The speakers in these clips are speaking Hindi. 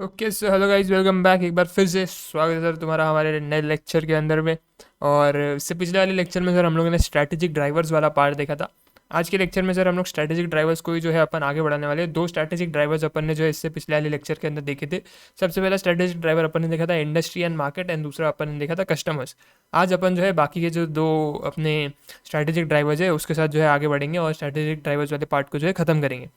Okay so hello guys, welcome back. एक बार फिर से स्वागत है सर तुम्हारा हमारे नए लेक्चर के अंदर में। और इससे पिछले वाले लेक्चर में सर हम लोगों ने स्ट्रैटेजिक ड्राइवर्स वाला पार्ट देखा था। आज के लेक्चर में सर हम लोग स्ट्रैटेजिक ड्राइवर्स को ही जो है अपन आगे बढ़ाने वाले हैं। दो स्ट्रैटेजिक ड्राइवर्स अपन ने जो है इससे पिछले वाले लेक्चर के अंदर देखे थे। सबसे पहला स्ट्रैटेजिक ड्राइवर अपन ने देखा था इंडस्ट्री एंड मार्केट, एंड दूसरा अपन ने देखा था कस्टमर्स। आज अपन जो है बाकी के जो दो अपने स्ट्रैटेजिक ड्राइवर्स है उसके साथ जो है आगे बढ़ेंगे और स्ट्रैटेजिक ड्राइवर्स वाले पार्ट को जो है खत्म करेंगे।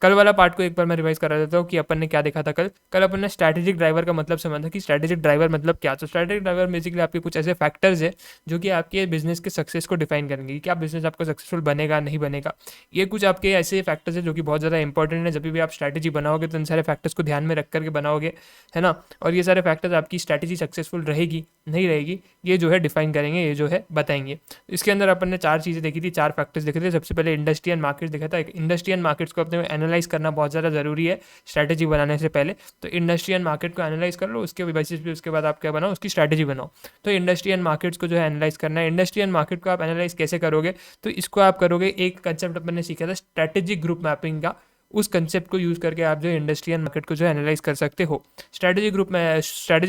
कल वाला पार्ट को एक बार मैं रिवाइज करा देता हूँ कि अपन ने क्या देखा था। कल कल अपन ने स्ट्रैटेजिक ड्राइवर का मतलब समझा कि स्ट्रैटेजिक ड्राइवर मतलब क्या। तो स्ट्रैटेजिक ड्राइवर बेसिकली आपके कुछ ऐसे फैक्टर्स है जो कि आपके बिजनेस के सक्सेस को डिफाइन करेंगे कि क्या बिजनेस आपका सक्सेसफुल बनेगा नहीं बनेगा। ये कुछ आपके ऐसे फैक्टर्स है जो कि बहुत ज़्यादा इंपॉर्टेंट है। जब भी आप स्ट्रैटेजी बनाओगे तो इन सारे फैक्टर्स को ध्यान में रख करके बनाओगे, है ना। और ये सारे फैक्टर्स आपकी स्ट्रैटेजी सक्सेसफुल रहेगी नहीं रहेगी ये जो है डिफाइन करेंगे, ये जो है बताएंगे। इसके अंदर अपन ने चार चीज़ें देखी थी, चार फैक्टर्स देखे थे। सबसे पहले इंडस्ट्री एंड मार्केट्स देखा था। इंडस्ट्री एंड मार्केट्स को अपने एनालाइज करना बहुत ज़्यादा ज़रूरी है स्ट्रैटेजी बनाने से पहले। तो इंडस्ट्री एंड मार्केट को एनालाइज कर लो, उसके बेसिस पे उसके बाद आप क्या बनाओ, उसकी स्ट्रैटेजी बनाओ। तो इंडस्ट्री एंड मार्केट्स को जो है एनालाइज करना है। इंडस्ट्री एंड मार्केट को आप एनालाइज कैसे करोगे, तो इसको आप करोगे, एक कंसेप्ट अपन ने सीखा था स्ट्रैटेजिक ग्रुप मैपिंग का। उस कंसेप्ट को यूज़ करके आप जो इंडस्ट्री एंड मार्केट को जो एनालाइज कर सकते हो। स्ट्रैटेजिक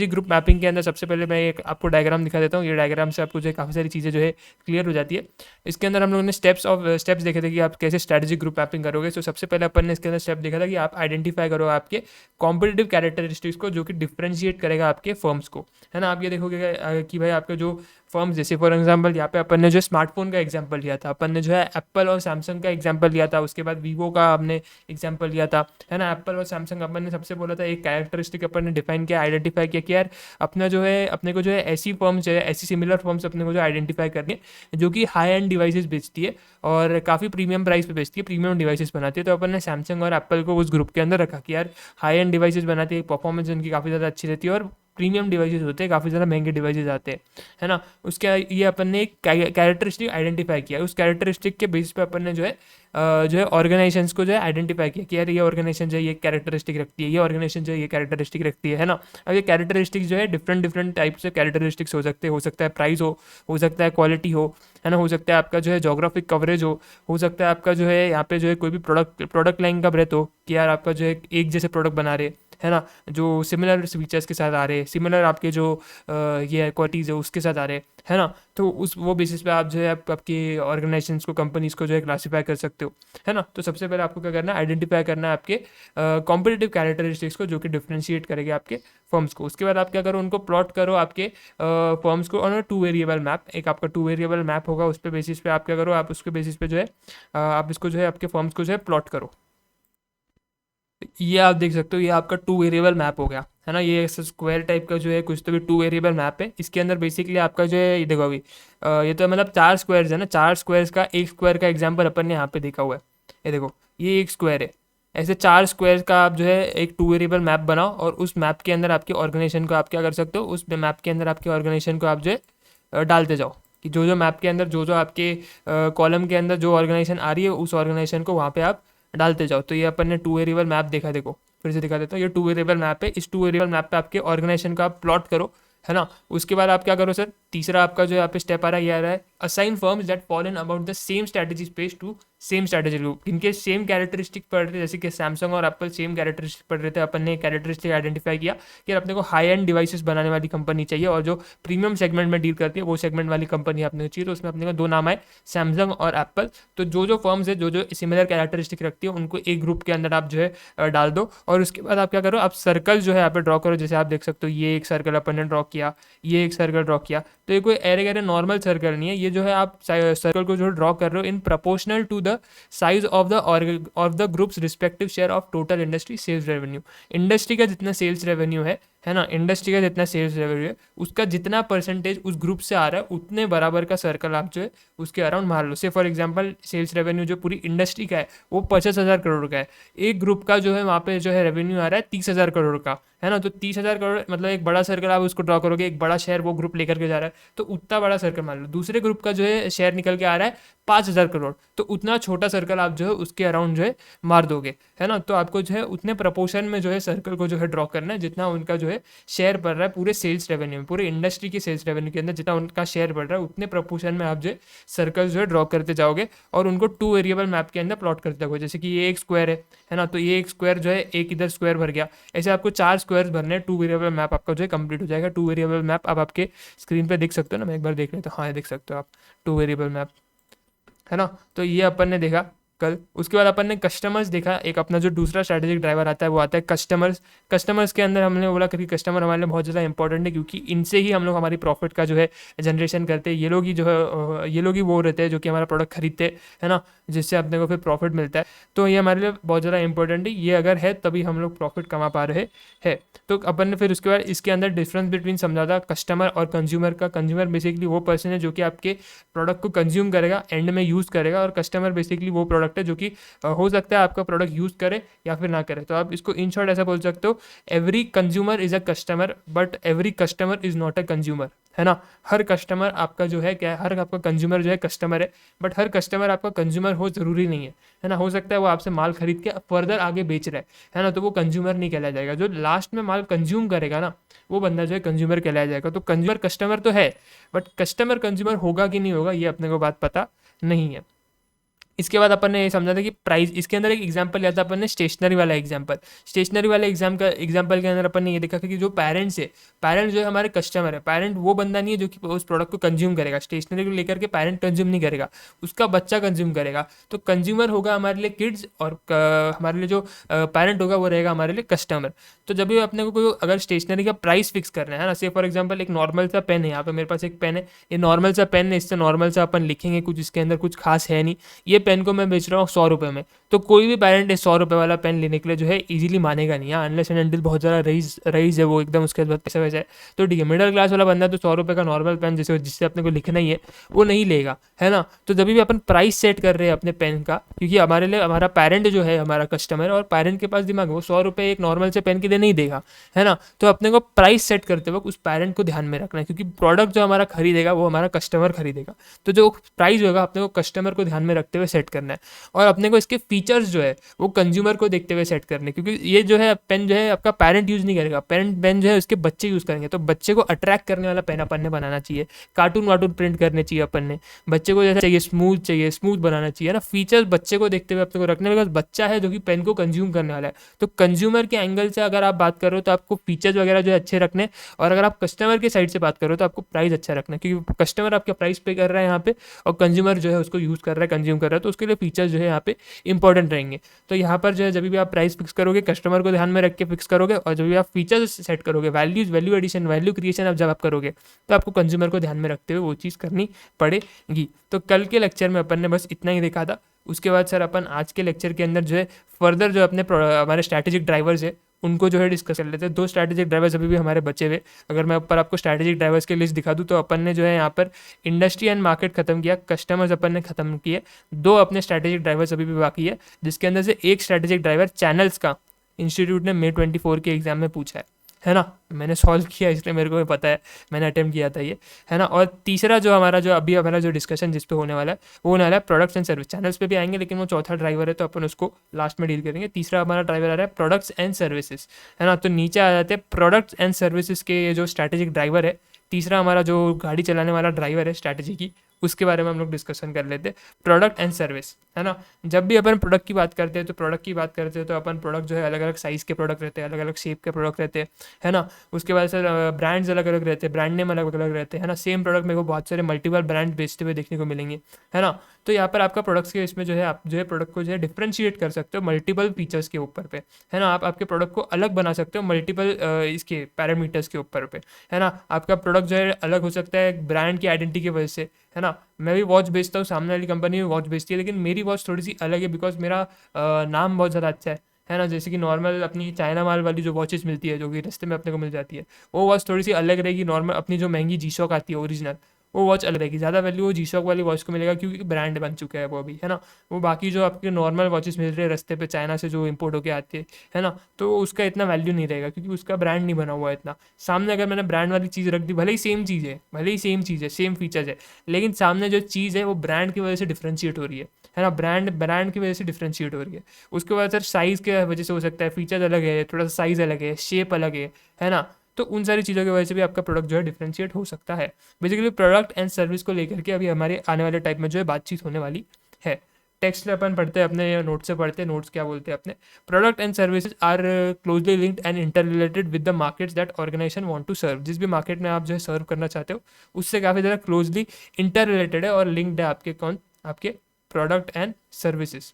ग्रुप मैपिंग के अंदर सबसे पहले मैं एक आपको डायग्राम दिखा देता हूँ। ये डायग्राम से आपको जो है काफ़ी सारी चीज़ें जो है क्लियर हो जाती है। इसके अंदर हम लोगों ने स्टेप्स देखे थे कि आप कैसे स्ट्रैटेजिक ग्रुप मैपिंग करोगे। तो सबसे पहले अपन ने इसके अंदर स्टेप देखा था कि आप आइडेंटिफाई करो आपके कॉम्पिटिटिव कैरेक्टरिस्टिक्स को जो कि डिफ्रेंशिएट करेगा आपके फर्म्स को, है ना। आप ये देखोगे कि भाई आपके जो फर्म्स, जैसे फॉर एग्जांपल यहाँ पे अपन ने जो स्मार्टफोन का एग्जांपल लिया था, अपन ने जो है एप्पल और सैमसंग का एग्जांपल लिया था। उसके बाद वीवो का हमने एग्जांपल लिया था, है ना। एप्पल और सैमसंग अपन ने सबसे बोला था, एक कैरेक्टरिस्टिक अपन ने डिफाइन किया, आइडेंटिफाई किया कि यार अपना जो है अपने को जो है ऐसी फर्म्स जो है, ऐसी सिमिलर फर्म्स अपने को जो आइडेंटिफाई करनी है जो कि हाई एंड डिवाइसेस बेचती है और काफ़ी प्रीमियम प्राइस पे बेचती है, प्रीमियम डिवाइसेस बनाती है। तो अपन ने सैमसंग और एप्पल को उस ग्रुप के अंदर रखा कि यार हाई एंड डिवाइसेस बनाती है, परफॉर्मेंस उनकी काफ़ी ज़्यादा अच्छी रहती है और प्रीमियम डिवाइसेस होते हैं, काफ़ी ज़्यादा महंगे डिवाइसेस आते हैं, है ना। उसके ये अपन ने एक कैरेक्टरिस्टिक आइडेंटिफाई किया। उस कैरेक्टरिस्टिक के बेसिस पे अपन ने जो है ऑर्गेनाइजेशंस को जो है आइडेंटिफाई किया कि यार ये ऑर्गेनाइजेशन जो है ये कैरेक्टरिस्टिक रखती है, ये ऑर्गेनाइजेशन जो है ये कैरेक्टरिस्टिक रखती है ना। अब ये कैरेक्टरिस्टिक जो है डिफरेंट डिफरेंट टाइप से कैरेक्टरिस्टिक्स हो सकते हैं। हो सकता है प्राइस हो सकता है क्वालिटी हो, है ना। हो सकता है आपका जो है जोग्राफिक कवरेज हो सकता है आपका जो है यहाँ पे जो है कोई भी प्रोडक्ट लाइन का ब्रेथ हो कि यार आपका जो है एक जैसे प्रोडक्ट बना रहे, है ना, जो सिमिलर फीचर्स के साथ आ रहे हैं, सिमिलर आपके जो ये क्वालिटीज़ है उसके साथ आ रहे हैं, है ना। तो उस वो बेसिस पे आप जो है आपकी ऑर्गेनाइजेशंस को, कंपनीज को जो है क्लासीफाई कर सकते हो, है ना। तो सबसे पहले आपको क्या करना है, आइडेंटिफाई करना है आपके कॉम्पिटिटिव कैरेक्टरिस्टिक्स को जो कि डिफ्रेंशिएट करेंगे आपके फर्म्स को। उसके बाद आप क्या करो, उनको प्लॉट करो आपके फर्म्स को ऑन टू वेरिएबल मैप। एक आपका टू वेरिएबल मैप होगा, उस पे बेसिस पे आप क्या करो, आप उसके बेसिस पे जो है आप इसको जो है आपके फर्म्स को जो है प्लॉट करो। ये आप देख सकते हो, ये आपका टू वेरिएबल मैप हो गया, है ना। ये स्क्वायर टाइप का जो है कुछ तो भी टू वेरिएबल मैप है। इसके अंदर बेसिकली आपका जो है ये देखो अभी ये तो मतलब चार स्क्वायर्स है ना। चार स्क्वायर्स का एक स्क्वायर का एग्जांपल अपन ने यहाँ पे देखा हुआ है। ये देखो ये एक स्क्वायर है। ऐसे चार स्क्वायर का आप जो है एक टू वेरिएबल मैप बनाओ और उस मैप के अंदर आपकी ऑर्गेनाइजेशन को आप क्या कर सकते हो, उस मैप के अंदर आपकी ऑर्गेनाइजेशन को आप जो है डालते जाओ कि जो मैप के अंदर जो आपके कॉलम के अंदर जो ऑर्गेनाइजेशन आ रही है उस ऑर्गेनाइजेशन को वहाँ पे आप डालते जाओ। तो ये अपन ने टू वेरिएबल मैप देखा। देखो फिर से दिखा देता हूँ, ये टू वेरिएबल मैप है। इस टू वेरिएबल मैप पे आपके ऑर्गेनाइजेशन का आप प्लॉट करो, है ना। उसके बाद आप क्या करो सर, तीसरा आपका जो यहाँ पे स्टेप आ रहा है, ये आ रहा है assign firms that follow in about the same strategy space to same strategy group. इनके सेम कैरेक्टरिस्टिक पढ़ रहे, जैसे कि सैमसंग और एप्पल सेम कैरेक्टरिस्टिक पढ़ रहे थे। अपन ने कैरेक्टरिस्टिक आइडेंटिफाई किया कि अपने को हाई एंड डिवाइसेस बनाने वाली कंपनी चाहिए और जो प्रीमियम सेगमेंट में डील करती है वो सेगमेंट वाली कंपनी अपने को चाहिए। तो उसमें अपने को दो नाम आए, सैमसंग और एप्पल। तो जो फर्म्स है जो सिमिलर कैरेक्टरिस्टिक रखती है उनको एक ग्रुप के अंदर आप जो है डाल दो। और उसके बाद आप क्या करो, आप सर्कल जो है यहाँ पे ड्रॉ करो। जैसे आप देख सकते हो ये एक सर्कल अपन ने ड्रॉ किया, ये एक सर्कल ड्रॉ किया। तो ये कोई एरे गैरे नॉर्मल सर्कल नहीं है, ये जो है आप सर्कल को जो ड्रॉ कर रहे हो in proportional to the size of the groups respective share of total industry sales revenue. Industry का जितना सेल्स रेवेन्यू है ना, इंडस्ट्री का जितना सेल्स रेवेन्यू है उसका जितना परसेंटेज उस ग्रुप से आ रहा है उतने बराबर का सर्कल आप जो है उसके अराउंड मार लो। से फॉर एग्जांपल सेल्स रेवेन्यू जो पूरी इंडस्ट्री का है वो 50,000 करोड़ का है। एक ग्रुप का जो है वहाँ पे जो है रेवेन्यू आ रहा है 30,000 करोड़ का, है ना। तो 30,000 करोड़ मतलब एक बड़ा सर्कल आप उसको ड्रॉ करोगे, एक बड़ा शेयर वो ग्रुप लेकर के जा रहा है तो उतना बड़ा सर्कल मान लो। दूसरे ग्रुप का जो है शेयर निकल के आ रहा है 5,000 करोड़, तो उतना छोटा सर्कल आप जो है उसके अराउंड जो है मार दोगे, है ना। तो आपको जो है उतने प्रपोर्शन में जो है सर्कल को जो है ड्रॉ करना है जितना उनका जो है शेयर बढ़ रहा है पूरे सेल्स रेवेन्यू में, पूरे इंडस्ट्री की सेल्स रेवेन्यू के अंदर जितना उनका शेयर बढ़ रहा है उतने प्रपोर्शन में आप जो है सर्कल जो है ड्रॉ करते जाओगे और उनको 2 वेरिएबल मैप के अंदर प्लॉट करते जाओगे। जैसे कि ये एक स्क्वायर है ना, तो ये एक स्क्वायर जो है एक इधर स्क्वायर भर गया, ऐसे आपको 4 स्क्वायर भरने हैं, 2 वेरिएबल मैप आपका जो है कंप्लीट हो जाएगा। 2 वेरिएबल मैप आप आपके स्क्रीन पे देख सकते हो ना, मैं एक बार देख लेता हूँ, हाँ देख सकते हो आप 2 वेरिएबल मैप, है ना। तो ये अपन ने देखा कल। उसके बाद अपन ने कस्टमर्स देखा, एक अपना जो दूसरा स्ट्रैटेजिक ड्राइवर आता है वो आता है कस्टमर्स। कस्टमर्स के अंदर हमने बोला कि कस्टमर हमारे लिए बहुत ज़्यादा इंपॉर्टेंट है, क्योंकि इनसे ही हम लोग हमारी प्रॉफिट का जो है जनरेशन करते हैं। ये लोग ही जो है ये लोग ही वो रहते हैं जो कि हमारा प्रोडक्ट खरीदते हैं, है ना, जिससे अपने को फिर प्रॉफिट मिलता है। तो ये हमारे लिए बहुत ज़्यादा इंपॉर्टेंट है, ये अगर है तभी हम लोग प्रॉफिट कमा पा रहे हैं। तो अपन ने फिर उसके बाद इसके अंदर डिफरेंस बिटवीन समझा था कस्टमर और कंज्यूमर का। कंज्यूमर बेसिकली वो पर्सन है जो कि आपके प्रोडक्ट को कंज्यूम करेगा, एंड में यूज़ करेगा, और कस्टमर बेसिकली वो प्रोडक्ट है जो कि हो सकता है आपका प्रोडक्ट यूज़ करे या फिर ना करे। तो आप इसको इन शॉर्ट ऐसा बोल सकते हो, every consumer is a customer but every customer is not a consumer, है ना। हर कस्टमर आपका जो है क्या है, हर आपका कंज्यूमर जो है कस्टमर है, बट हर कस्टमर आपका कंज्यूमर हो ज़रूरी नहीं है ना। हो सकता है वो आपसे माल खरीद के फर्दर आगे बेच रहा है ना, तो वो कंज्यूमर नहीं कहलाया जाएगा। जो लास्ट में माल कंज्यूम करेगा ना, वो बंदा जो है कंज्यूमर कहलाया जाएगा। तो कंज्यूमर कस्टमर तो है, बट कस्टमर कंज्यूमर होगा कि नहीं होगा ये अपने को बात पता नहीं है। इसके बाद अपन ने ये समझा था कि प्राइस, इसके अंदर एक एग्जांपल लिया था अपन ने स्टेशनरी वाला एग्जांपल। स्टेशनरी वाले एग्जांपल के अंदर अपन ने ये देखा कि जो पेरेंट्स है, पेरेंट जो है हमारे कस्टमर है। पेरेंट वो बंदा नहीं है जो कि उस प्रोडक्ट को कंज्यूम करेगा, स्टेशनरी को लेकर के पेरेंट कंज्यूम नहीं करेगा, उसका बच्चा कंज्यूम करेगा। तो कंज्यूमर होगा हमारे लिए किड्स, और हमारे लिए जो पेरेंट होगा वो रहेगा हमारे लिए कस्टमर। तो जब भी अपने को कोई अगर स्टेशनरी का प्राइस फिक्स करना है ना, से फॉर एग्जाम्पल एक नॉर्मल सा पेन है, यहाँ पे मेरे पास एक पेन है, ये नॉर्मल सा पेन है, इससे नॉर्मल सा अपन लिखेंगे कुछ, इसके अंदर कुछ खास है नहीं। ये पेन को मैं बेच रहा हूँ 100 रुपये में, तो कोई भी पेरेंट इस 100 रुपये वाला पेन लेने के लिए जो है इजीली मानेगा नहीं, अनलेस एंड अनटिल बहुत ज़्यादा रईस है वो एकदम, उसके बाद पैसा वैसा है तो ठीक है। मिडिल क्लास वाला बंदा तो 100 रुपये का नॉर्मल पेन जिससे अपने को लिखना ही है वो नहीं लेगा, है ना। तो जब भी अपन प्राइस सेट कर रहे हैं अपने पेन का, क्योंकि हमारे लिए हमारा पेरेंट जो है हमारा कस्टमर है, और पेरेंट के पास दिमाग है, वो 100 रुपये एक नॉर्मल से पेन के लिए नहीं देगा, है ना। तो अपने को प्राइस सेट करते वक्त उस पेरेंट को ध्यान में रखना है, क्योंकि प्रोडक्ट जो हमारा खरीदेगा वो हमारा कस्टमर खरीदेगा। तो जो प्राइस होगा अपने को कस्टमर को ध्यान में रखते हुए सेट करना है, और अपने को इसके फीचर्स जो है वो कंज्यूमर को देखते हुए सेट करने, क्योंकि ये जो है पेन जो है आपका पेरेंट यूज़ नहीं करेगा, पेन जो है उसके बच्चे यूज़ करेंगे। तो बच्चे को अट्रैक्ट करने वाला पेन अपन ने बनाना चाहिए, कार्टून वार्टून प्रिंट करने चाहिए अपन ने, बच्चे को जैसा चाहिए स्मूथ बनाना चाहिए ना। फीचर्स बच्चे को देखते हुए अपने को रखने, बिकॉज बच्चा है जो कि पेन को कंज्यूम करने वाला है। तो कंज्यूमर के एंगल से अगर आप बात करो तो आपको फीचर्स वगैरह जो है अच्छे रखने, और अगर आप कस्टमर के साइड से बात करो तो आपको प्राइस अच्छा रखना, क्योंकि कस्टमर आपका प्राइस पे कर रहा है यहाँ पे, और कंज्यूमर जो है उसको यूज़ कर रहा है, कंज्यूम कर रहा है, तो उसके लिए फीचर्स जो है यहाँ पे इंपॉर्टेंट रहेंगे। तो यहाँ पर जो है जब भी आप प्राइस फिक्स करोगे कस्टमर को ध्यान में रख के फिक्स करोगे, और जब भी आप फीचर्स सेट करोगे, वैल्यू एडिशन, वैल्यू क्रिएशन अब जब आप करोगे तो आपको कंज्यूमर को ध्यान में रखते हुए वो चीज़ करनी पड़ेगी। तो कल के लेक्चर में अपन ने बस इतना ही देखा था। उसके बाद सर अपन आज के लेक्चर के अंदर जो है फर्दर जो अपने हमारे स्ट्रैटेजिक ड्राइवर्स है उनको जो है डिस्कस कर लेते हैं। 2 स्ट्रैटेजिक ड्राइवर्स अभी भी हमारे बचे हुए। अगर मैं ऊपर आपको स्ट्रैटेजिक ड्राइवर्स की लिस्ट दिखा दूँ तो अपन ने जो है यहाँ पर इंडस्ट्री एंड मार्केट खत्म किया, कस्टमर्स अपन ने खत्म किए। 2 अपने स्ट्रैटेजिक ड्राइवर्स अभी भी बाकी है, जिसके अंदर से एक स्ट्रैटेजिक ड्राइवर चैनल्स का इंस्टीट्यूट ने May 24 के एग्जाम में पूछा है ना। मैंने सॉल्व किया इसलिए मेरे को पता है, मैंने अटेम्प्ट किया था ये, है ना। और तीसरा जो हमारा जो डिस्कशन जिस पे होने वाला है वो होने वाला है प्रोडक्ट्स एंड सर्विस। चैनल्स पे भी आएंगे लेकिन वो चौथा ड्राइवर है तो अपन उसको लास्ट में डील करेंगे। तीसरा हमारा ड्राइवर आ रहा है प्रोडक्ट्स एंड सर्विसेज, है ना। तो नीचे आ जाते हैं प्रोडक्ट्स एंड सर्विसेज के ये जो स्ट्रैटेजिक ड्राइवर है। तीसरा हमारा जो गाड़ी चलाने वाला ड्राइवर है स्ट्रैटेजी की, उसके बारे में हम लोग डिस्कशन कर लेते हैं, प्रोडक्ट एंड सर्विस, है ना। जब भी अपन प्रोडक्ट की बात करते हैं तो अपन प्रोडक्ट जो है अलग अलग साइज़ के प्रोडक्ट रहते हैं, अलग अलग शेप के प्रोडक्ट रहते हैं, है ना। उसके बाद सर ब्रांड्स अलग अलग रहते हैं, ब्रांड नेम अलग अलग रहते हैं, है ना। सेम प्रोडक्ट मेरे को बहुत सारे मल्टीपल ब्रांड बेचते हुए देखने को मिलेंगे, है ना। तो यहाँ पर आपका प्रोडक्ट्स के इसमें जो है आप जो है प्रोडक्ट को जो है डिफ्रेंशिएट कर सकते हो मल्टीपल फीचर्स के ऊपर पे, है ना। आप आपके प्रोडक्ट को अलग बना सकते हो मल्टीपल इसके पैरामीटर्स के ऊपर पे, है ना। आपका प्रोडक्ट जो है अलग हो सकता है ब्रांड की आइडेंटिटी की वजह से, है ना। मैं भी वॉच बेचता हूँ, सामने वाली कंपनी भी वॉच बेचती है, लेकिन मेरी वॉच थोड़ी सी अलग है बिकॉज मेरा नाम बहुत ज़्यादा अच्छा है ना। जैसे कि नॉर्मल अपनी चाइना माल वाली जो वॉचेस मिलती है जो कि रास्ते में अपने को मिल जाती है, वो वॉच थोड़ी सी अलग रहेगी। नॉर्मल अपनी जो महंगी जी शॉक आती है ओरिजिनल, वो वॉच अलग रहेगी, ज़्यादा वैल्यू वो जी शॉक वाली वॉच को मिलेगा क्योंकि ब्रांड बन चुका है वो अभी, है ना। वो बाकी जो आपके नॉर्मल वॉचेस मिल रहे हैं रास्ते पे चाइना से जो इम्पोर्ट होकर आती है ना, तो उसका इतना वैल्यू नहीं रहेगा क्योंकि उसका ब्रांड नहीं बना हुआ है इतना। सामने अगर मैंने ब्रांड वाली चीज़ रख दी, भले ही सेम चीज़ है, भले ही सेम चीज़ है, सेम फीचर्स है, लेकिन सामने जो चीज़ है वो ब्रांड की वजह से डिफ्रेंशिएट हो रही है ना, ब्रांड की वजह से डिफ्रेंशिएट हो रही है। उसके बाद सर साइज़ की वजह से हो सकता है, फीचर्स अलग है, थोड़ा सा साइज़ अलग है, शेप अलग है ना। तो उन सारी चीज़ों की वजह से भी आपका प्रोडक्ट जो है डिफ्रेंशिएट हो सकता है। बेसिकली प्रोडक्ट एंड सर्विस को लेकर के अभी हमारे आने वाले टाइप में जो है बातचीत होने वाली है। टेक्स्ट अपन पढ़ते हैं अपने, नोट से पढ़ते हैं, नोट्स क्या बोलते हैं अपने। Product and services are closely linked and inter related with the markets that organisation want to serve. जिस भी मार्केट में आप जो है सर्व करना चाहते हो उससे काफ़ी ज़्यादा क्लोजली इंटर रिलेटेड है और लिंक्ड है आपके product and services.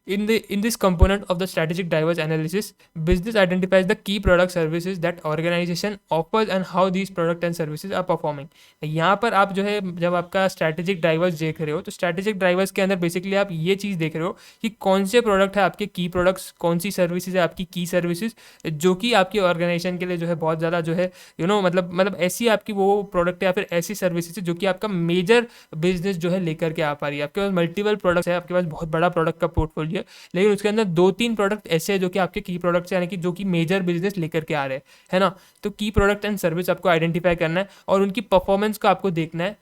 In this component of the strategic drivers analysis, business identifies the key product services that organization offers and how these product and services are performing. यहाँ पर आप जो है जब आपका स्ट्रैटेजिक ड्राइवर्स देख रहे हो तो स्ट्रैटेजिक ड्राइवर्स के अंदर बेसिकली आप ये चीज़ देख रहे हो कि कौन से प्रोडक्ट है आपके की प्रोडक्ट्स, कौन सी सर्विसेज है आपकी की सर्विसेज जो कि आपकी ऑर्गेनाइजेशन के लिए जो है बहुत ज़्यादा जो है मतलब ऐसी आपकी वो प्रोडक्ट या फिर ऐसी सर्विसेज है जो कि आपका मेजर बिजनेस जो है लेकर के आ पा रही है। आपके पास मल्टीपल प्रोडक्ट्स है, आपके पास बहुत बड़ा प्रोडक्ट का पोर्टफोलियो, लेकिन उसके अंदर 2-3 प्रोडक्ट ऐसे हैं जो कि आपके की प्रोडक्ट्स यानी कि जो कि मेजर बिजनेस लेकर के आ रहे हैं ना। तो की प्रोडक्ट एंड सर्विस आपको आइडेंटिफाई करना है और उनकी परफॉर्मेंस को आपको देखना है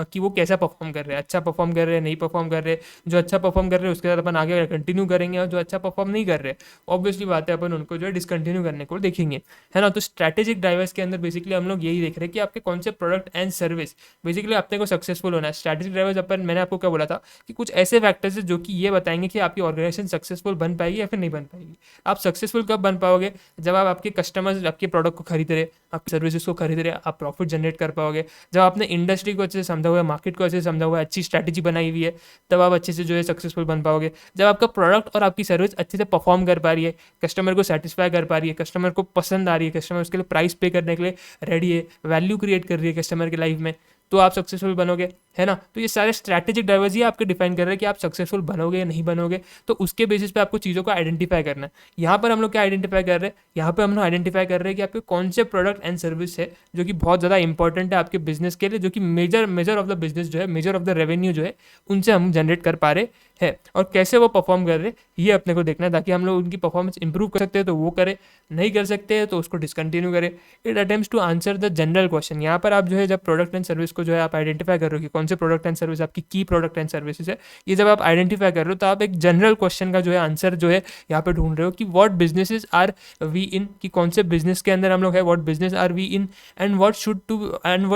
कि वो कैसा परफॉर्म कर रहे हैं, अच्छा परफॉर्म कर रहे हैं, नहीं परफॉर्म कर रहे। जो अच्छा परफॉर्म कर रहे हैं उसके साथ अपन आगे कंटिन्यू करेंगे और जो अच्छा परफॉर्म नहीं कर रहे ऑब्वियसली बात है अपन उनको जो है डिसकंटिन्यू करने को देखेंगे, है ना। तो स्ट्रैटेजिक ड्राइवर्स के अंदर बेसिकली हम लोग यही देख रहे हैं कि आपके कौन से प्रोडक्ट एंड सर्विस बेसिकली अपने को सक्सेसफुल होना है। स्ट्रैटेजिक ड्राइवर्स अपन मैंने आपको क्या बोला था कि कुछ ऐसे फैक्टर्स है जो कि ये बताएंगे कि आपकी ऑर्गेनाइजेशन सक्सेसफुल बन पाएगी या फिर नहीं बन पाएगी। आप सक्सेसफुल कब बन पाओगे? जब आप आपके कस्टमर्स आपके प्रोडक्ट को खरीद रहे, आपकी सर्विसेज को खरीद रहे, आप प्रॉफिट जनरेट कर पाओगे। जब आपने इंडस्ट्री को अच्छे से समझा हुआ है, मार्केट को अच्छे से समझा हुआ है, अच्छी स्ट्रैटेजी बनाई हुई है, तब आप अच्छे से जो है सक्सेसफुल बन पाओगे। जब आपका प्रोडक्ट और आपकी सर्विस अच्छे से परफॉर्म कर पा रही है, कस्टमर को सेटिस्फाई कर पा रही है, कस्टमर को पसंद आ रही है, कस्टमर उसके लिए प्राइस पे करने के लिए रेडी है, वैल्यू क्रिएट कर रही है कस्टमर की लाइफ में, तो आप सक्सेसफुल बनोगे, है ना। तो ये सारे स्ट्रैटेजिक ड्राइवर्स ही आपके डिफाइन कर रहे हैं कि आप सक्सेसफुल बनोगे या नहीं बनोगे। तो उसके बेसिस पे आपको चीज़ों को आइडेंटिफाई करना है। यहाँ पर हम लोग क्या आइडेंटिफाई कर रहे हैं? यहाँ पर हम लोग आइडेंटिफाई कर रहे हैं कि आपके कौन से प्रोडक्ट एंड सर्विस है जो कि बहुत ज़्यादा इंपॉर्टेंट है आपके बिजनेस के लिए, जो कि मेजर ऑफ द बिजनेस जो है, मेजर ऑफ द रेवेन्यू जो है उनसे हम जनरेट कर पा रहे हैं, और कैसे वो परफॉर्म कर रहे हैं ये अपने को देखना है ताकि हम लोग उनकी परफॉर्मेंस इंप्रूव कर सकते हैं तो वो करें, नहीं कर सकते हैं तो उसको डिसकंटिन्यू करें। It attempts to answer the general question. यहाँ पर आप जो है जब प्रोडक्ट एंड सर्विस को जो है आप आइडेंटिफाई कर रहे हो कि कौन से प्रोडक्ट एंड सर्विस आपकी की प्रोडक्ट एंड सर्विसेज है, ये जब आप आइडेंटिफाई कर रहे हो तो आप एक जनरल क्वेश्चन का जो है आंसर जो है यहाँ पे ढूंढ रहे हो कि what businesses are we in, कि कौन से बिजनेस के अंदर हम लोग है, what business are we in and what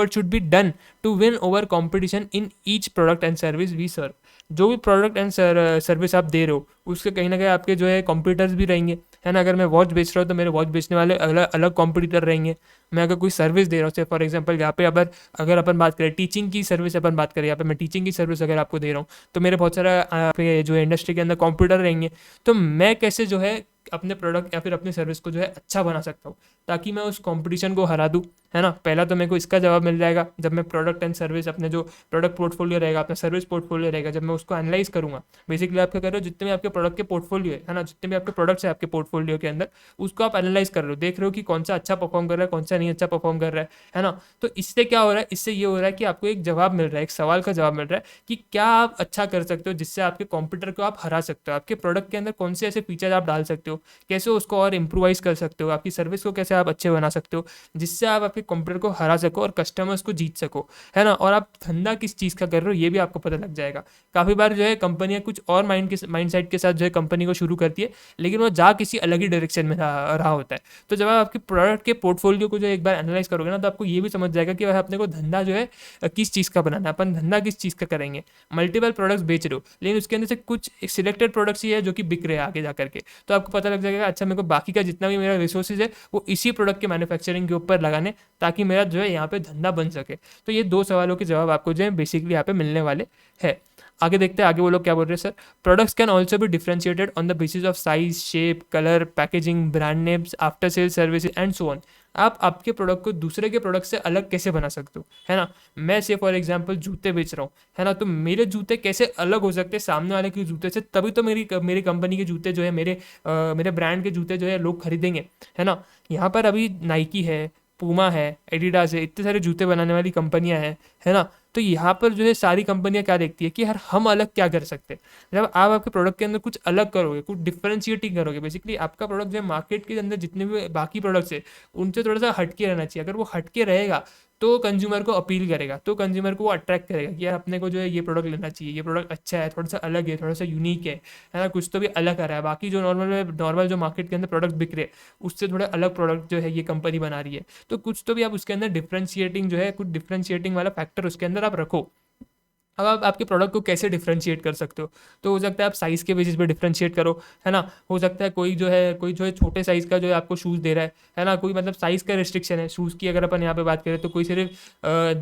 should be done to win over competition in each product and service we serve. जो भी प्रोडक्ट एंड सर्विस आप दे रहे हो उसके कहीं ना कहीं आपके जो है कॉम्पिटिटर्स भी रहेंगे, है ना। अगर मैं वॉच बेच रहा हूँ तो मेरे वॉच बेचने वाले अलग अलग कॉम्पिटिटर रहेंगे। मैं अगर कोई सर्विस दे रहा हूँ, फॉर एग्जांपल यहाँ पे अगर अपन बात करें टीचिंग की सर्विस, अपन बात करें यहाँ पे मैं टीचिंग की सर्विस अगर आपको दे रहा हूँ तो मेरे बहुत सारा जो इंडस्ट्री के अंदर कॉम्पिटिटर रहेंगे। तो मैं कैसे जो है अपने प्रोडक्ट या फिर अपनी सर्विस को जो है अच्छा बना सकता हूँ ताकि मैं उस कंपटीशन को हरा दूँ, है ना। पहला तो मेरे को इसका जवाब मिल जाएगा जब मैं प्रोडक्ट एंड सर्विस, अपने जो प्रोडक्ट पोर्टफोलियो रहेगा, अपना सर्विस पोर्टफोलियो रहेगा, जब मैं उसको एनालाइज करूँगा। बेसिकली आप क्या कर रहे हो, जितने भी आपके प्रोडक्ट के पोर्टफोलियो है ना, जितने भी आपके प्रोडक्ट्स है आपके पोर्टफोलियो के अंदर, उसको आप एनालाइज कर रहे हो, देख रहे हो कि कौन सा अच्छा परफॉर्म कर रहा है, कौन सा नहीं अच्छा परफॉर्म कर रहा है ना। तो इससे क्या हो रहा है, इससे ये हो रहा है कि आपको एक जवाब मिल रहा है, एक सवाल का जवाब मिल रहा है कि क्या आप अच्छा कर सकते हो जिससे आपके कॉम्पिटिटर को आप हरा सकते हो। आपके प्रोडक्ट के अंदर कौन से ऐसे फीचर आप डाल सकते हो, कैसे उसको और इम्प्रोवाइज कर सकते हो, आपकी सर्विस को कैसे आप अच्छे बना सकते हो जिससे आप आपके कंप्यूटर को हरा सको और कस्टमर्स को जीत सको, है ना। और आप धंधा किस चीज़ का कर रहे हो ये भी आपको पता लग जाएगा। काफ़ी बार जो है कंपनियां कुछ और माइंड सेट के साथ जो है कंपनी को शुरू करती है, लेकिन वो जा किसी अलग ही डायरेक्शन में रहा होता है। तो जब आप आपके प्रोडक्ट के पोर्टफोलियो को जो एक बार एनालाइज करोगे ना तो आपको ये भी समझ जाएगा कि अपने को धंधा जो है किस चीज़ का बनाना है, अपन धंधा किस चीज़ का करेंगे। मल्टीपल प्रोडक्ट्स बेच रहे हो लेकिन उसके अंदर से कुछ सिलेक्टेड प्रोडक्ट्स ही है जो कि बिक रहे हैं आगे जा करके, तो आपको पता लग जाएगा अच्छा मेरे को बाकी का जितना भी मेरा रिसोर्सेज है वो इसी प्रोडक्ट के मैन्युफैक्चरिंग के ऊपर लगाने ताकि मेरा जो है यहाँ पे धंधा बन सके। तो ये दो सवालों के जवाब आपको जो है बेसिकली यहाँ पे मिलने वाले हैं। आगे देखते हैं आगे वो लोग क्या बोल रहे हैं। Sir, products can also be differentiated on the basis of size, shape, colour, packaging, brand names, after sale services and so on. आप आपके प्रोडक्ट को दूसरे के प्रोडक्ट से अलग कैसे बना सकते हो, है ना। मैं से फॉर एग्जांपल जूते बेच रहा हूँ, है ना, तो मेरे जूते कैसे अलग हो सकते हैं सामने वाले के जूते से, तभी तो मेरी कंपनी के जूते जो है मेरे ब्रांड के जूते जो है लोग खरीदेंगे, है ना। यहाँ पर अभी नाइकी है, पूमा है, एडिडास है, इतने सारे जूते बनाने वाली कंपनियां हैं, है ना। तो यहाँ पर जो है सारी कंपनियां क्या देखती है कि यार हम अलग क्या कर सकते हैं। जब आप आपके प्रोडक्ट के अंदर कुछ अलग करोगे, कुछ डिफरेंशिएटिंग करोगे, बेसिकली आपका प्रोडक्ट जो है मार्केट के अंदर जितने भी बाकी प्रोडक्ट्स है उनसे थोड़ा सा हटके रहना चाहिए। अगर वो हटके रहेगा तो कंज्यूमर को अपील करेगा, तो कंज्यूमर को वो अट्रैक्ट करेगा कि यार अपने को जो है ये प्रोडक्ट लेना चाहिए, ये प्रोडक्ट अच्छा है, थोड़ा सा अलग है, थोड़ा सा यूनिक है ना, कुछ तो भी अलग आ रहा है। बाकी जो नॉर्मल जो मार्केट के अंदर प्रोडक्ट बिक रहे हैं उससे थोड़ा अलग प्रोडक्ट जो है ये कंपनी बना रही है, तो कुछ तो भी आप उसके अंदर डिफरेंशिएटिंग जो है, कुछ डिफरेंशिएटिंग वाला फैक्टर उसके अंदर आप रखो। अब आप आपके प्रोडक्ट को कैसे डिफरेंशिएट कर सकते हो, तो हो सकता है आप साइज़ के बेसिस पे डिफरेंशिएट करो, है ना। हो सकता है कोई जो है छोटे साइज़ का जो है आपको शूज़ दे रहा है ना, कोई मतलब साइज़ का रिस्ट्रिक्शन है शूज़ की, अगर अपन यहाँ पे बात करें तो कोई सिर्फ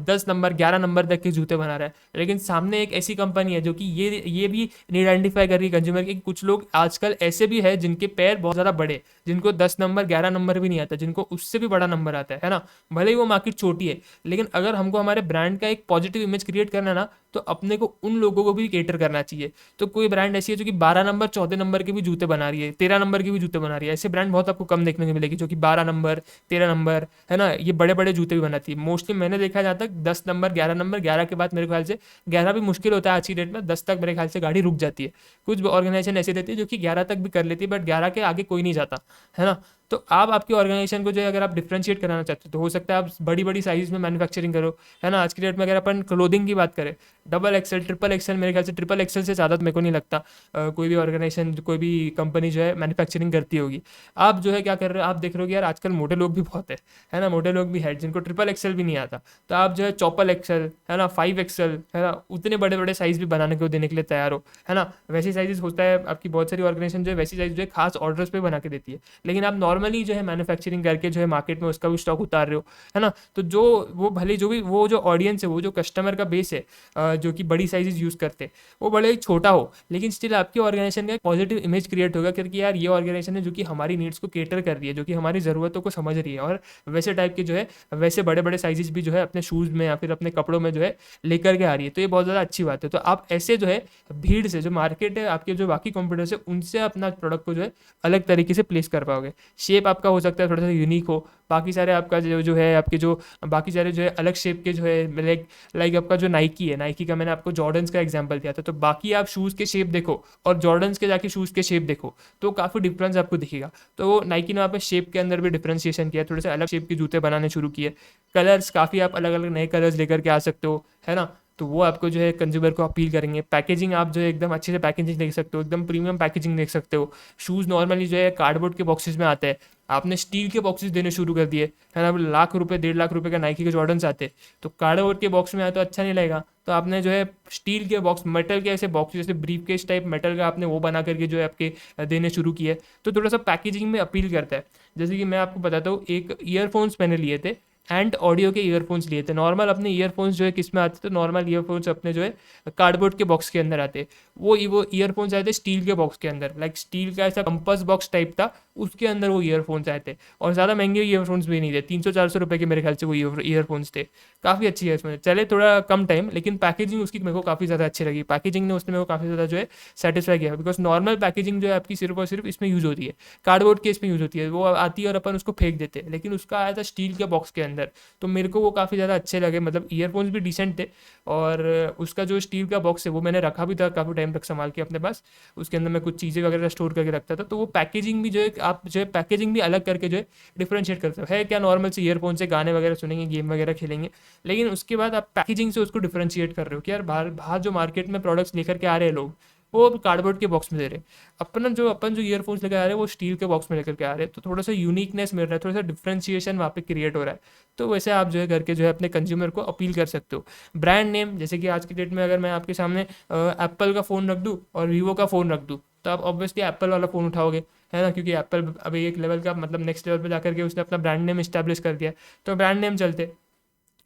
10 नंबर 11 नंबर तक के जूते बना रहा है, लेकिन सामने एक ऐसी कंपनी है जो कि ये भी आइडेंटिफाई कर रही है कंज्यूमर के कि कुछ लोग आजकल ऐसे भी है जिनके पैर बहुत ज़्यादा बड़े, जिनको 10 नंबर 11 नंबर भी नहीं आता, जिनको उससे भी बड़ा नंबर आता है ना। भले ही वो मार्केट छोटी है, लेकिन अगर हमको हमारे ब्रांड का एक पॉजिटिव इमेज क्रिएट करना है ना, तो अपने को उन लोगों को भी केटर करना चाहिए। तो कोई ब्रांड ऐसी है जो कि 12 नंबर 14 नंबर के भी जूते बना रही है, 13 नंबर के भी जूते बना रही है, ऐसे ब्रांड बहुत आपको कम देखने को मिलेगी जो कि 12 नंबर 13 नंबर, है ना, ये बड़े बड़े जूते भी बनाती है। मोस्टली मैंने देखा है जहाँ तक 10 नंबर 11 नंबर, 11 के बाद मेरे ख्याल से 11 भी मुश्किल होता है आज की डेट में, 10 तक मेरे ख्याल से गाड़ी रुक जाती है। कुछ ऑर्गेनाइजेशन ऐसी रहती है जो कि 11 तक भी कर लेती है, बट 11 के आगे कोई नहीं जाता, है ना। तो आप आपकी ऑर्गेनाइजेशन को जो है अगर आप डिफरेंशिएट कराना चाहते हो तो हो सकता है आप बड़ी बड़ी साइज में मैन्युफैक्चरिंग करो, है ना। आज की डेट में अगर अपन क्लोथिंग की बात करें, डबल एक्सएल ट्रिपल एक्सएल, मेरे ख्याल से ट्रिपल एक्सएल से ज़्यादा तो मेरे को नहीं लगता कोई भी ऑर्गेनाइजेशन कोई भी कंपनी जो है मैन्युफैक्चरिंग करती होगी। आप जो है क्या कर रहे हो, आप देख रहे हो कि यार आजकल मोटे लोग भी बहुत है ना, मोटे लोग भी है जिनको ट्रिपल एक्सएल भी नहीं आता, तो आप जो है चौपल एक्सएल, है ना, 5 एक्सएल, है ना, उतने बड़े बड़े साइज भी बनाने को देने के लिए तैयार हो, है ना। वैसे साइजेस होता है आपकी बहुत सारी ऑर्गेनाइजेशन जो है वैसी साइज जो है खास ऑर्डर्स पे बना के देती है, लेकिन आप नॉर्मली जो है मैन्युफैक्चरिंग करके जो है मार्केट में उसका भी स्टॉक उतार रहे हो, है ना। तो जो वो भले जो भी वो जो ऑडियंस है, वो जो कस्टमर का बेस है जो कि बड़ी साइजेस यूज़ करते हैं, वो बड़े ही छोटा हो, लेकिन स्टिल आपकी ऑर्गेनाइजेशन का एक पॉजिटिव इमेज क्रिएट होगा, क्योंकि यार ये ऑर्गेनाइजेशन है जो कि हमारी नीड्स को केटर कर रही है, जो कि हमारी ज़रूरतों को समझ रही है, और वैसे टाइप के जो है वैसे बड़े बड़े साइजेस भी जो है अपने शूज़ में या फिर अपने कपड़ों में जो है लेकर के आ रही है। तो ये बहुत ज़्यादा अच्छी बात है। तो आप ऐसे जो है भीड़ से, जो मार्केट है आपके जो बाकी कॉम्पिटिटर्स है, उनसे अपना प्रोडक्ट को जो है अलग तरीके से प्लेस कर पाओगे। शेप आपका हो सकता है थोड़ा सा यूनिक हो, बाकी सारे आपका जो है आपके जो बाकी सारे जो है अलग शेप के जो है लाइक आपका जो नाइकी है, नाइकी का मैंने आपको जॉर्डन्स का एग्जांपल दिया था, तो बाकी आप शूज़ के शेप देखो और जॉर्डन्स के जाके शूज़ के शेप देखो तो काफ़ी डिफरेंस आपको दिखेगा। तो नाइकी ने वहाँ पे शेप के अंदर भी डिफ्रेंशिएशन किया, थोड़े से अलग शेप के जूते बनाने शुरू किए। कलर्स काफ़ी आप अलग अलग नए कलर्स लेकर के आ सकते हो, है ना। तो वो आपको जो है कंज्यूमर को अपील करेंगे। पैकेजिंग आप जो है एकदम अच्छे से पैकेजिंग देख सकते हो, एकदम प्रीमियम पैकेजिंग देख सकते हो। शूज़ नॉर्मली जो है कार्डबोर्ड के बॉक्सेस में आते हैं, आपने स्टील के बॉक्सेस देने शुरू कर दिए, है ना। लाख रुपए 1.5 लाख रुपए का नाइकी के जॉर्डन्स आते, तो कार्डबोर्ड के बॉक्स में आए तो अच्छा नहीं लगेगा, तो आपने जो है स्टील के बॉक्स, मेटल के ऐसे बॉक्स जैसे ब्रीफ केस टाइप मेटल का आपने वो बना करके जो है आपके देने शुरू किए, तो थोड़ा सा पैकेजिंग में अपील करता है। जैसे कि मैं आपको बताता हूँ, एक ईयरफोन्स मैंने लिए थे, एंड ऑडियो के ईयरफोन्स लिए थे। नॉर्मल अपने ईयरफोन्स जो है किस में आते थे, नॉर्मल ईयरफोन्स अपने जो है कार्डबोर्ड के बॉक्स के अंदर आते, वो ईयरफोन्स आए थे स्टील के बॉक्स के अंदर, लाइक स्टील का ऐसा कंपास बॉक्स टाइप था, उसके अंदर वो ईयरफोन्स आए थे। और ज़्यादा महंगे ईयरफोन्स भी नहीं थे, 300-400 रुपये के मेरे ख्याल से वो ईयरफोन्स थे। काफ़ी अच्छी ईयरफोन्स चले, थोड़ा कम टाइम, लेकिन पैकेजिंग उसकी मेरे को काफ़ी ज़्यादा अच्छी लगी। पैकेजिंग ने उसने मेरे को काफ़ी ज़्यादा जो है सेटिस्फाई किया, बिकॉज नॉर्मल पैकेजिंग जो है आपकी सिर्फ और सिर्फ इसमें यूज़ होती है, कार्डबोर्ड के इसमें यूज़ होती है, वो आती है और अपन उसको फेंक देते हैं, लेकिन उसका आया था स्टील के बॉक्स के अंदर, तो मेरे को वो काफ़ी ज़्यादा अच्छे लगे। मतलब ईयरफोन्स भी डिसेंट थे, और उसका जो स्टील का बॉक्स है वो मैंने रखा भी था काफ़ी टाइम तक संभाल के अपने पास, उसके अंदर मैं कुछ चीज़ें वगैरह स्टोर करके रखता था। तो वो पैकेजिंग भी जो है आप जो है पैकेजिंग भी अलग करके जो है डिफरेंशिएट करते हो, है क्या नॉर्मल से ईयरफोन से गाने वगैरह सुनेंगे, गेम वगैरह खेलेंगे, लेकिन उसके बाद आप पैकेजिंग से उसको डिफरेंशिएट कर रहे हो कि यार बाहर बाहर जो मार्केट में प्रोडक्ट्स लेकर के आ रहे हैं लोग, वो अब कार्डबोर्ड के बॉक्स में दे रहे हैं, अपन जो ईयरफोन्स लेकर आ रहे हैं वो स्टील के बॉक्स में लेकर के आ रहे हैं, तो थोड़ा सा यूनिकनेस मिल रहा है, थोड़ा सा डिफरेंशिएशन वहाँ पे क्रिएट हो रहा है। तो वैसे आप जो है करके जो है अपने कंज्यूमर को अपील कर सकते हो। ब्रांड नेम, जैसे कि आज की डेट में अगर मैं आपके सामने एप्पल का फ़ोन रख दूँ और वीवो का फ़ोन रख दूँ, तो आप ऑब्वियसली एप्पल वाला फ़ोन उठाओगे, है ना, क्योंकि एप्पल अभी एक लेवल का मतलब नेक्स्ट लेवल पे जाकर के उसने अपना ब्रांड नेम इस्टेब्लिश कर दिया, तो ब्रांड नेम चलते।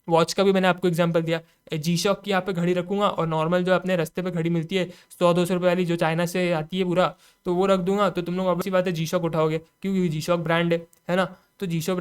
वॉच का भी मैंने आपको एग्जांपल दिया, जी शॉक की यहाँ पे घड़ी रखूंगा, और नॉर्मल जो अपने रास्ते पे घड़ी मिलती है 100-200 रुपये वाली जो चाइना से आती है पूरा, तो वो रख दूंगा, तो तुम लोग ऑब्वियसली बात है जी शॉक उठाओगे, क्योंकि जी शॉक ब्रांड है ना। तो जी शॉक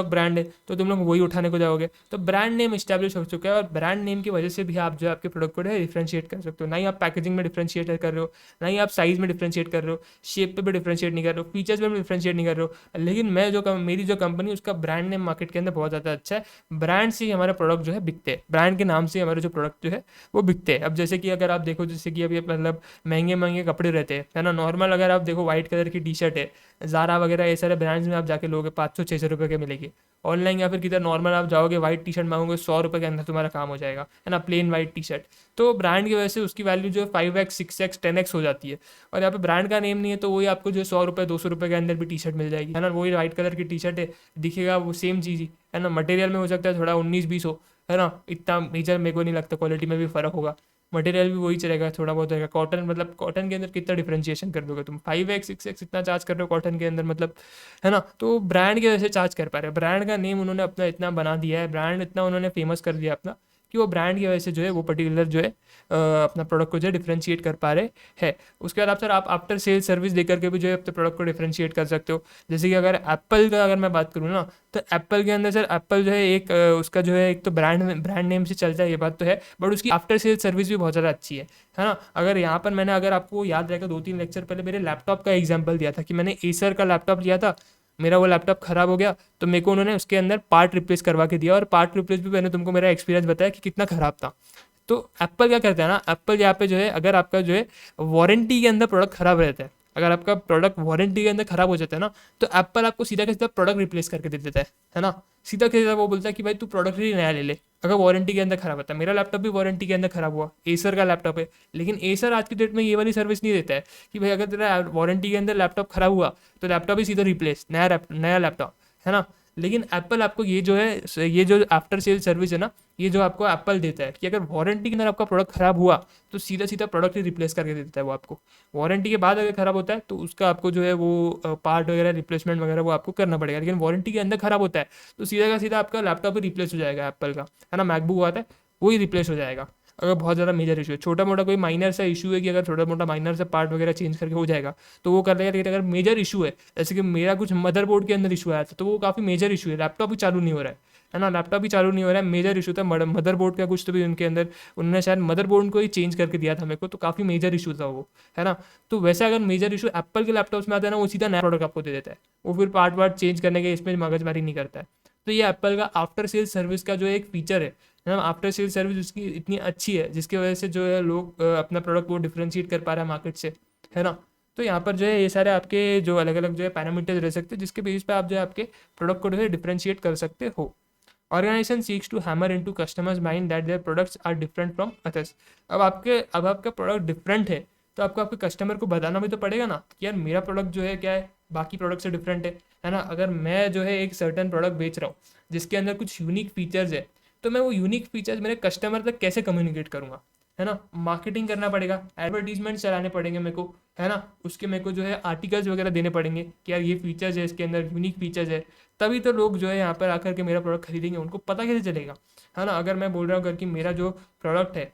ब्रांड है तो तुम लोग वही उठाने को जाओगे। तो ब्रांड नेम इस्टेब्लिश हो चुका है और ब्रांड नेम की वजह से भी आप जो है आपके प्रोडक्ट को डिफ्रेंशिएट कर सकते हो। ना ही आप पैकेजिंग में डिफ्रेंशिएट कर रहे हो, ना ही आप साइज में डिफ्रेंशिएट कर रहे हो, शेप पे भी डिफ्रेंशिएट नहीं कर रहे हो, फीचर्स में भी डिफ्रेंशिएट नहीं कर रहे हो। लेकिन मेरी जो कंपनी उसका ब्रांड नेम मार्केट के अंदर बहुत ज़्यादा अच्छा है। ब्रांड से ही हमारे प्रोडक्ट जो है बिकते हैं, ब्रांड के नाम से हमारे जो प्रोडक्ट जो है वो बिकते हैं। अब जैसे कि अगर आप देखो, जैसे कि अभी मतलब महंगे महंगे कपड़े रहते हैं, है ना, नॉर्मल अगर आप देखो वाइट कलर की टी शर्ट है, ज़ारा वगैरह ये सारे ब्रांड्स में आप जाके लोगे 500-600 रुपये के मिलेगी। ऑनलाइन या फिर किधर नॉर्मल आप जाओगे, वाइट टी शर्ट मांगोगे, 100 रुपये के अंदर तुम्हारा काम हो जाएगा, है ना, प्लेन वाइट टी शर्ट। तो ब्रांड की वजह से उसकी वैल्यू जो है 5x 6x 10x हो जाती है। और यहाँ पे ब्रांड का नेम नहीं है तो वही आपको जो 100 रुपये 200 रुपये के अंदर भी टी शर्ट मिल जाएगी, है ना, वही वाइट कलर की टी शर्ट है, दिखेगा वो सेम चीज़ ही, है ना। मटेरियल में हो सकता है थोड़ा 19-20 हो, है ना, इतना मेजर मेरे को नहीं लगता, क्वालिटी में भी फ़र्क होगा, मटेरियल भी वही चलेगा, थोड़ा बहुत रहेगा। कॉटन मतलब कॉटन के अंदर कितना डिफरेंशिएशन कर दोगे तुम, 5x 6x इतना चार्ज कर रहे हो कॉटन के अंदर, मतलब, है ना। तो ब्रांड की वजह से चार्ज कर पा रहे हैं, ब्रांड का नेम उन्होंने अपना इतना बना दिया है, ब्रांड इतना उन्होंने फेमस कर दिया अपना, कि वो ब्रांड की वजह से जो है वो पर्टिकुलर जो है अपना प्रोडक्ट को जो है डिफ्रेंशिएट कर पा रहे हैं। उसके बाद आप सर आप आफ्टर सेल सर्विस देकर के भी जो है अपने प्रोडक्ट को डिफ्रेंशिएट कर सकते हो। जैसे कि अगर एप्पल का अगर मैं बात करूँ ना, तो एप्पल के अंदर सर एप्पल जो है एक उसका जो है एक तो ब्रांड नेम से चलता है, ये बात तो है, बट उसकी आफ्टर सेल सर्विस भी बहुत ज़्यादा अच्छी है ना। अगर यहाँ पर मैंने, अगर आपको याद रहेगा 2-3 लेक्चर पहले मेरे लैपटॉप का एग्जाम्पल दिया था कि मैंने एसर का लैपटॉप लिया था, मेरा वो लैपटॉप ख़राब हो गया तो मेरे को उन्होंने उसके अंदर पार्ट रिप्लेस करवा के दिया, और पार्ट रिप्लेस भी मैंने तुमको मेरा एक्सपीरियंस बताया कि कितना ख़राब था। तो एप्पल क्या करता है ना, एप्पल यहाँ पे जो है अगर आपका जो है वारंटी के अंदर प्रोडक्ट ख़राब रहता है, अगर आपका प्रोडक्ट वारंटी के अंदर ख़राब हो जाता है ना, तो एप्पल आपको सीधा का सीधा प्रोडक्ट रिप्लेस करके दे देता है ना। सीधा का सीधा वो बोलता है कि भाई तू प्रोडक्ट ही नया ले ले, अगर वारंटी के अंदर ख़राब होता है। मेरा लैपटॉप भी वारंटी के अंदर ख़राब हुआ, एसर का लैपटॉप है, लेकिन एसर आज की डेट में ये वाली सर्विस नहीं देता है कि भाई अगर तेरा वारंटी के अंदर लैपटॉप ख़राब हुआ तो लैपटॉप ही सीधा रिप्लेस, नया लैपटॉप, है ना। लेकिन एप्पल आपको ये जो है, ये जो आफ्टर सेल सर्विस है ना, ये जो आपको एप्पल देता है कि अगर वारंटी के अंदर आपका प्रोडक्ट ख़राब हुआ तो सीधा सीधा प्रोडक्ट ही रिप्लेस करके देता है वो आपको। वारंटी के बाद अगर ख़राब होता है तो उसका आपको जो है वो पार्ट वगैरह रिप्लेसमेंट वगैरह वो आपको करना पड़ेगा, लेकिन वारंटी के अंदर ख़राब होता है तो सीधा का सीधा आपका लैपटॉप ही रिप्लेस हो जाएगा एप्पल का, है ना, मैकबुक आता है वही रिप्लेस हो जाएगा। अगर बहुत ज़्यादा मेजर इशू है, छोटा मोटा कोई माइनर सा इशू है कि अगर छोटा मोटा माइनर से पार्ट वगैरह चेंज करके हो जाएगा तो वो कर लेगा, लेकिन अगर मेजर इशू है, जैसे कि मेरा कुछ मदरबोर्ड के अंदर इशू आया था तो वो काफ़ी मेजर इशू है, लैपटॉप भी चालू नहीं हो रहा है ना, लैपटॉप भी चालू नहीं हो रहा है, मेजर इशू था मदरबोर्ड का कुछ, तो भी उनके अंदर उन्होंने शायद मदरबोर्ड को ही चेंज करके दिया था मेरे को, तो काफ़ी मेजर इशू था वो, है ना। तो वैसे अगर मेजर इशू एप्पल के लैपटॉप्स में आता है ना, वो सीधा नया प्रोडक्ट आपको दे देता है, वो फिर पार्ट वार्ट चेंज करने के इसमें मगजमारी नहीं करता है। तो ये एप्पल का आफ्टर सेल सर्विस का जो एक फीचर है ना, आफ्टर सेल सर्विस उसकी इतनी अच्छी है जिसकी वजह से जो है लोग अपना प्रोडक्ट को डिफ्रेंशिएट कर पा रहे हैं मार्केट से, है ना। तो यहाँ पर जो है ये सारे आपके जो अलग अलग जो है पैरामीटर्स रह सकते हैं जिसके बेस पे आप जो है आपके प्रोडक्ट को जो है डिफ्रेंशिएट कर सकते हो। Organisation seeks to hammer into customers mind that their products are different from others. अब आपका प्रोडक्ट डिफरेंट है तो आपको आपके कस्टमर को बताना भी तो पड़ेगा ना कि यार मेरा प्रोडक्ट जो है क्या है, बाकी प्रोडक्ट से डिफरेंट है ना। अगर मैं जो है एक सर्टन प्रोडक्ट बेच रहा हूँ जिसके अंदर कुछ यूनिक फीचर्स है, तो मैं वो यूनिक फीचर्स मेरे कस्टमर तक कैसे कम्युनिकेट करूँगा, है ना। मार्केटिंग करना पड़ेगा, एडवर्टीजमेंट चलाने पड़ेंगे मेरे को, है ना। उसके मेरे को जो है आर्टिकल्स वगैरह देने पड़ेंगे कि यार ये फीचर्स है, इसके अंदर यूनिक फीचर्स है, तभी तो लोग जो है यहाँ पर आकर के मेरा प्रोडक्ट खरीदेंगे। उनको पता कैसे चलेगा, है ना। अगर मैं बोल रहा हूँ अगर कि मेरा जो प्रोडक्ट है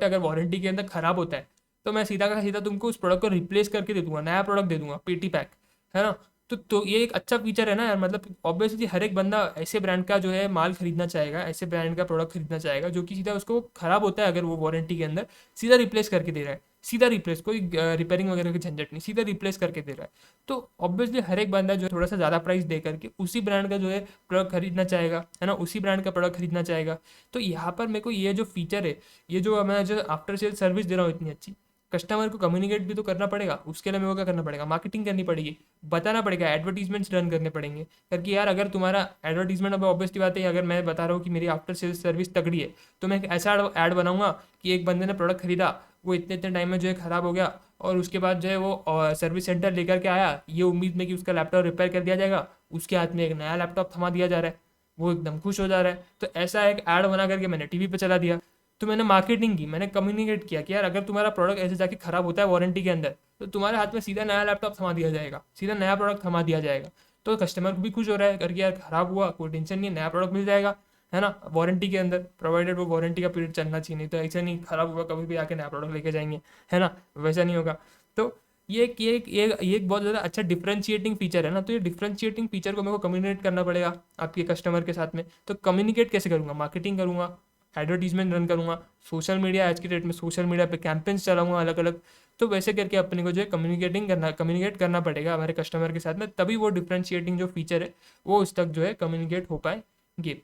अगर वारंटी के अंदर ख़राब होता है तो मैं सीधा का सीधा तुमको उस प्रोडक्ट को रिप्लेस करके दे दूंगा, नया प्रोडक्ट दे दूंगा, पेटी पैक, है ना। तो ये एक अच्छा फीचर है ना यार, मतलब ऑब्वियसली हर एक बंदा ऐसे ब्रांड का जो है माल खरीदना चाहेगा, ऐसे ब्रांड का प्रोडक्ट खरीदना चाहेगा जो कि सीधा उसको ख़राब होता है अगर वो वारंटी के अंदर सीधा रिप्लेस करके दे रहा है, सीधा रिप्लेस, कोई रिपेयरिंग वगैरह की झंझट नहीं, सीधा रिप्लेस करके दे रहा है। तो ऑब्वियसली हर एक बंदा जो है थोड़ा सा ज़्यादा प्राइस दे करके उसी ब्रांड का जो है प्रोडक्ट खरीदना चाहेगा, है ना, उसी ब्रांड का प्रोडक्ट खरीदना चाहेगा। तो यहाँ पर मेरे को ये जो फीचर है, ये जो मैं जो आफ्टर सेल सर्विस दे रहा हूँ इतनी अच्छी, कस्टमर को कम्युनिकेट भी तो करना पड़ेगा। उसके लिए मेरे को क्या करना पड़ेगा, मार्केटिंग करनी पड़ेगी, बताना पड़ेगा, एडवर्टीजमेंट्स रन करने पड़ेंगे, करके यार अगर तुम्हारा एडवर्टीजमेंट, अब ऑब्वियसली बात है अगर मैं बता रहा हूँ कि मेरी आफ्टर सेल्स सर्विस तगड़ी है तो मैं एक ऐसा ऐड बनाऊंगा कि एक बंदे ने प्रोडक्ट खरीदा, वो इतने इतने टाइम में जो है ख़राब हो गया, और उसके बाद जो है वो सर्विस सेंटर लेकर के आया ये उम्मीद में कि उसका लैपटॉप रिपेयर कर दिया जाएगा, उसके हाथ में एक नया लैपटॉप थमा दिया जा रहा है, वो एकदम खुश हो जा रहा है। तो ऐसा एक ऐड बना करके मैंने टीवी पे चला दिया। तो मैंने मार्केटिंग की, मैंने कम्युनिकेट किया कि यार अगर तुम्हारा प्रोडक्ट ऐसे जाके खराब होता है वारंटी के अंदर तो तुम्हारे हाथ में सीधा नया लैपटॉप थमा दिया जाएगा, सीधा नया प्रोडक्ट थमा दिया जाएगा। तो कस्टमर भी खुश हो रहा है करके यार खराब हुआ कोई टेंशन नहीं, नया प्रोडक्ट मिल जाएगा, है ना, वारंटी के अंदर, प्रोवाइडेड वो वारंटी का पीरियड चलना चाहिए, नहीं तो ऐसा नहीं खराब हुआ कभी भी आके नया प्रोडक्ट लेके जाएंगे, है ना, वैसा नहीं होगा। तो ये एक बहुत ज़्यादा अच्छा डिफरेंशिएटिंग फीचर है ना। तो ये डिफरेंशिएटिंग फीचर को मेरे को कम्युनिकेट करना पड़ेगा आपके कस्टमर के साथ में। तो कम्युनिकेट कैसे करूँगा? मार्केटिंग करूँगा, एडवर्टीजमेंट रन करूँगा, सोशल मीडिया, आज की डेट में सोशल मीडिया पे कैंपेन्स चलाऊँगा अलग अलग। तो वैसे करके अपने को जो है कम्युनिकेट करना पड़ेगा हमारे कस्टमर के साथ में, तभी वो डिफरेंशिएटिंग जो फीचर है वो उस तक जो है कम्युनिकेट हो पाएंगे।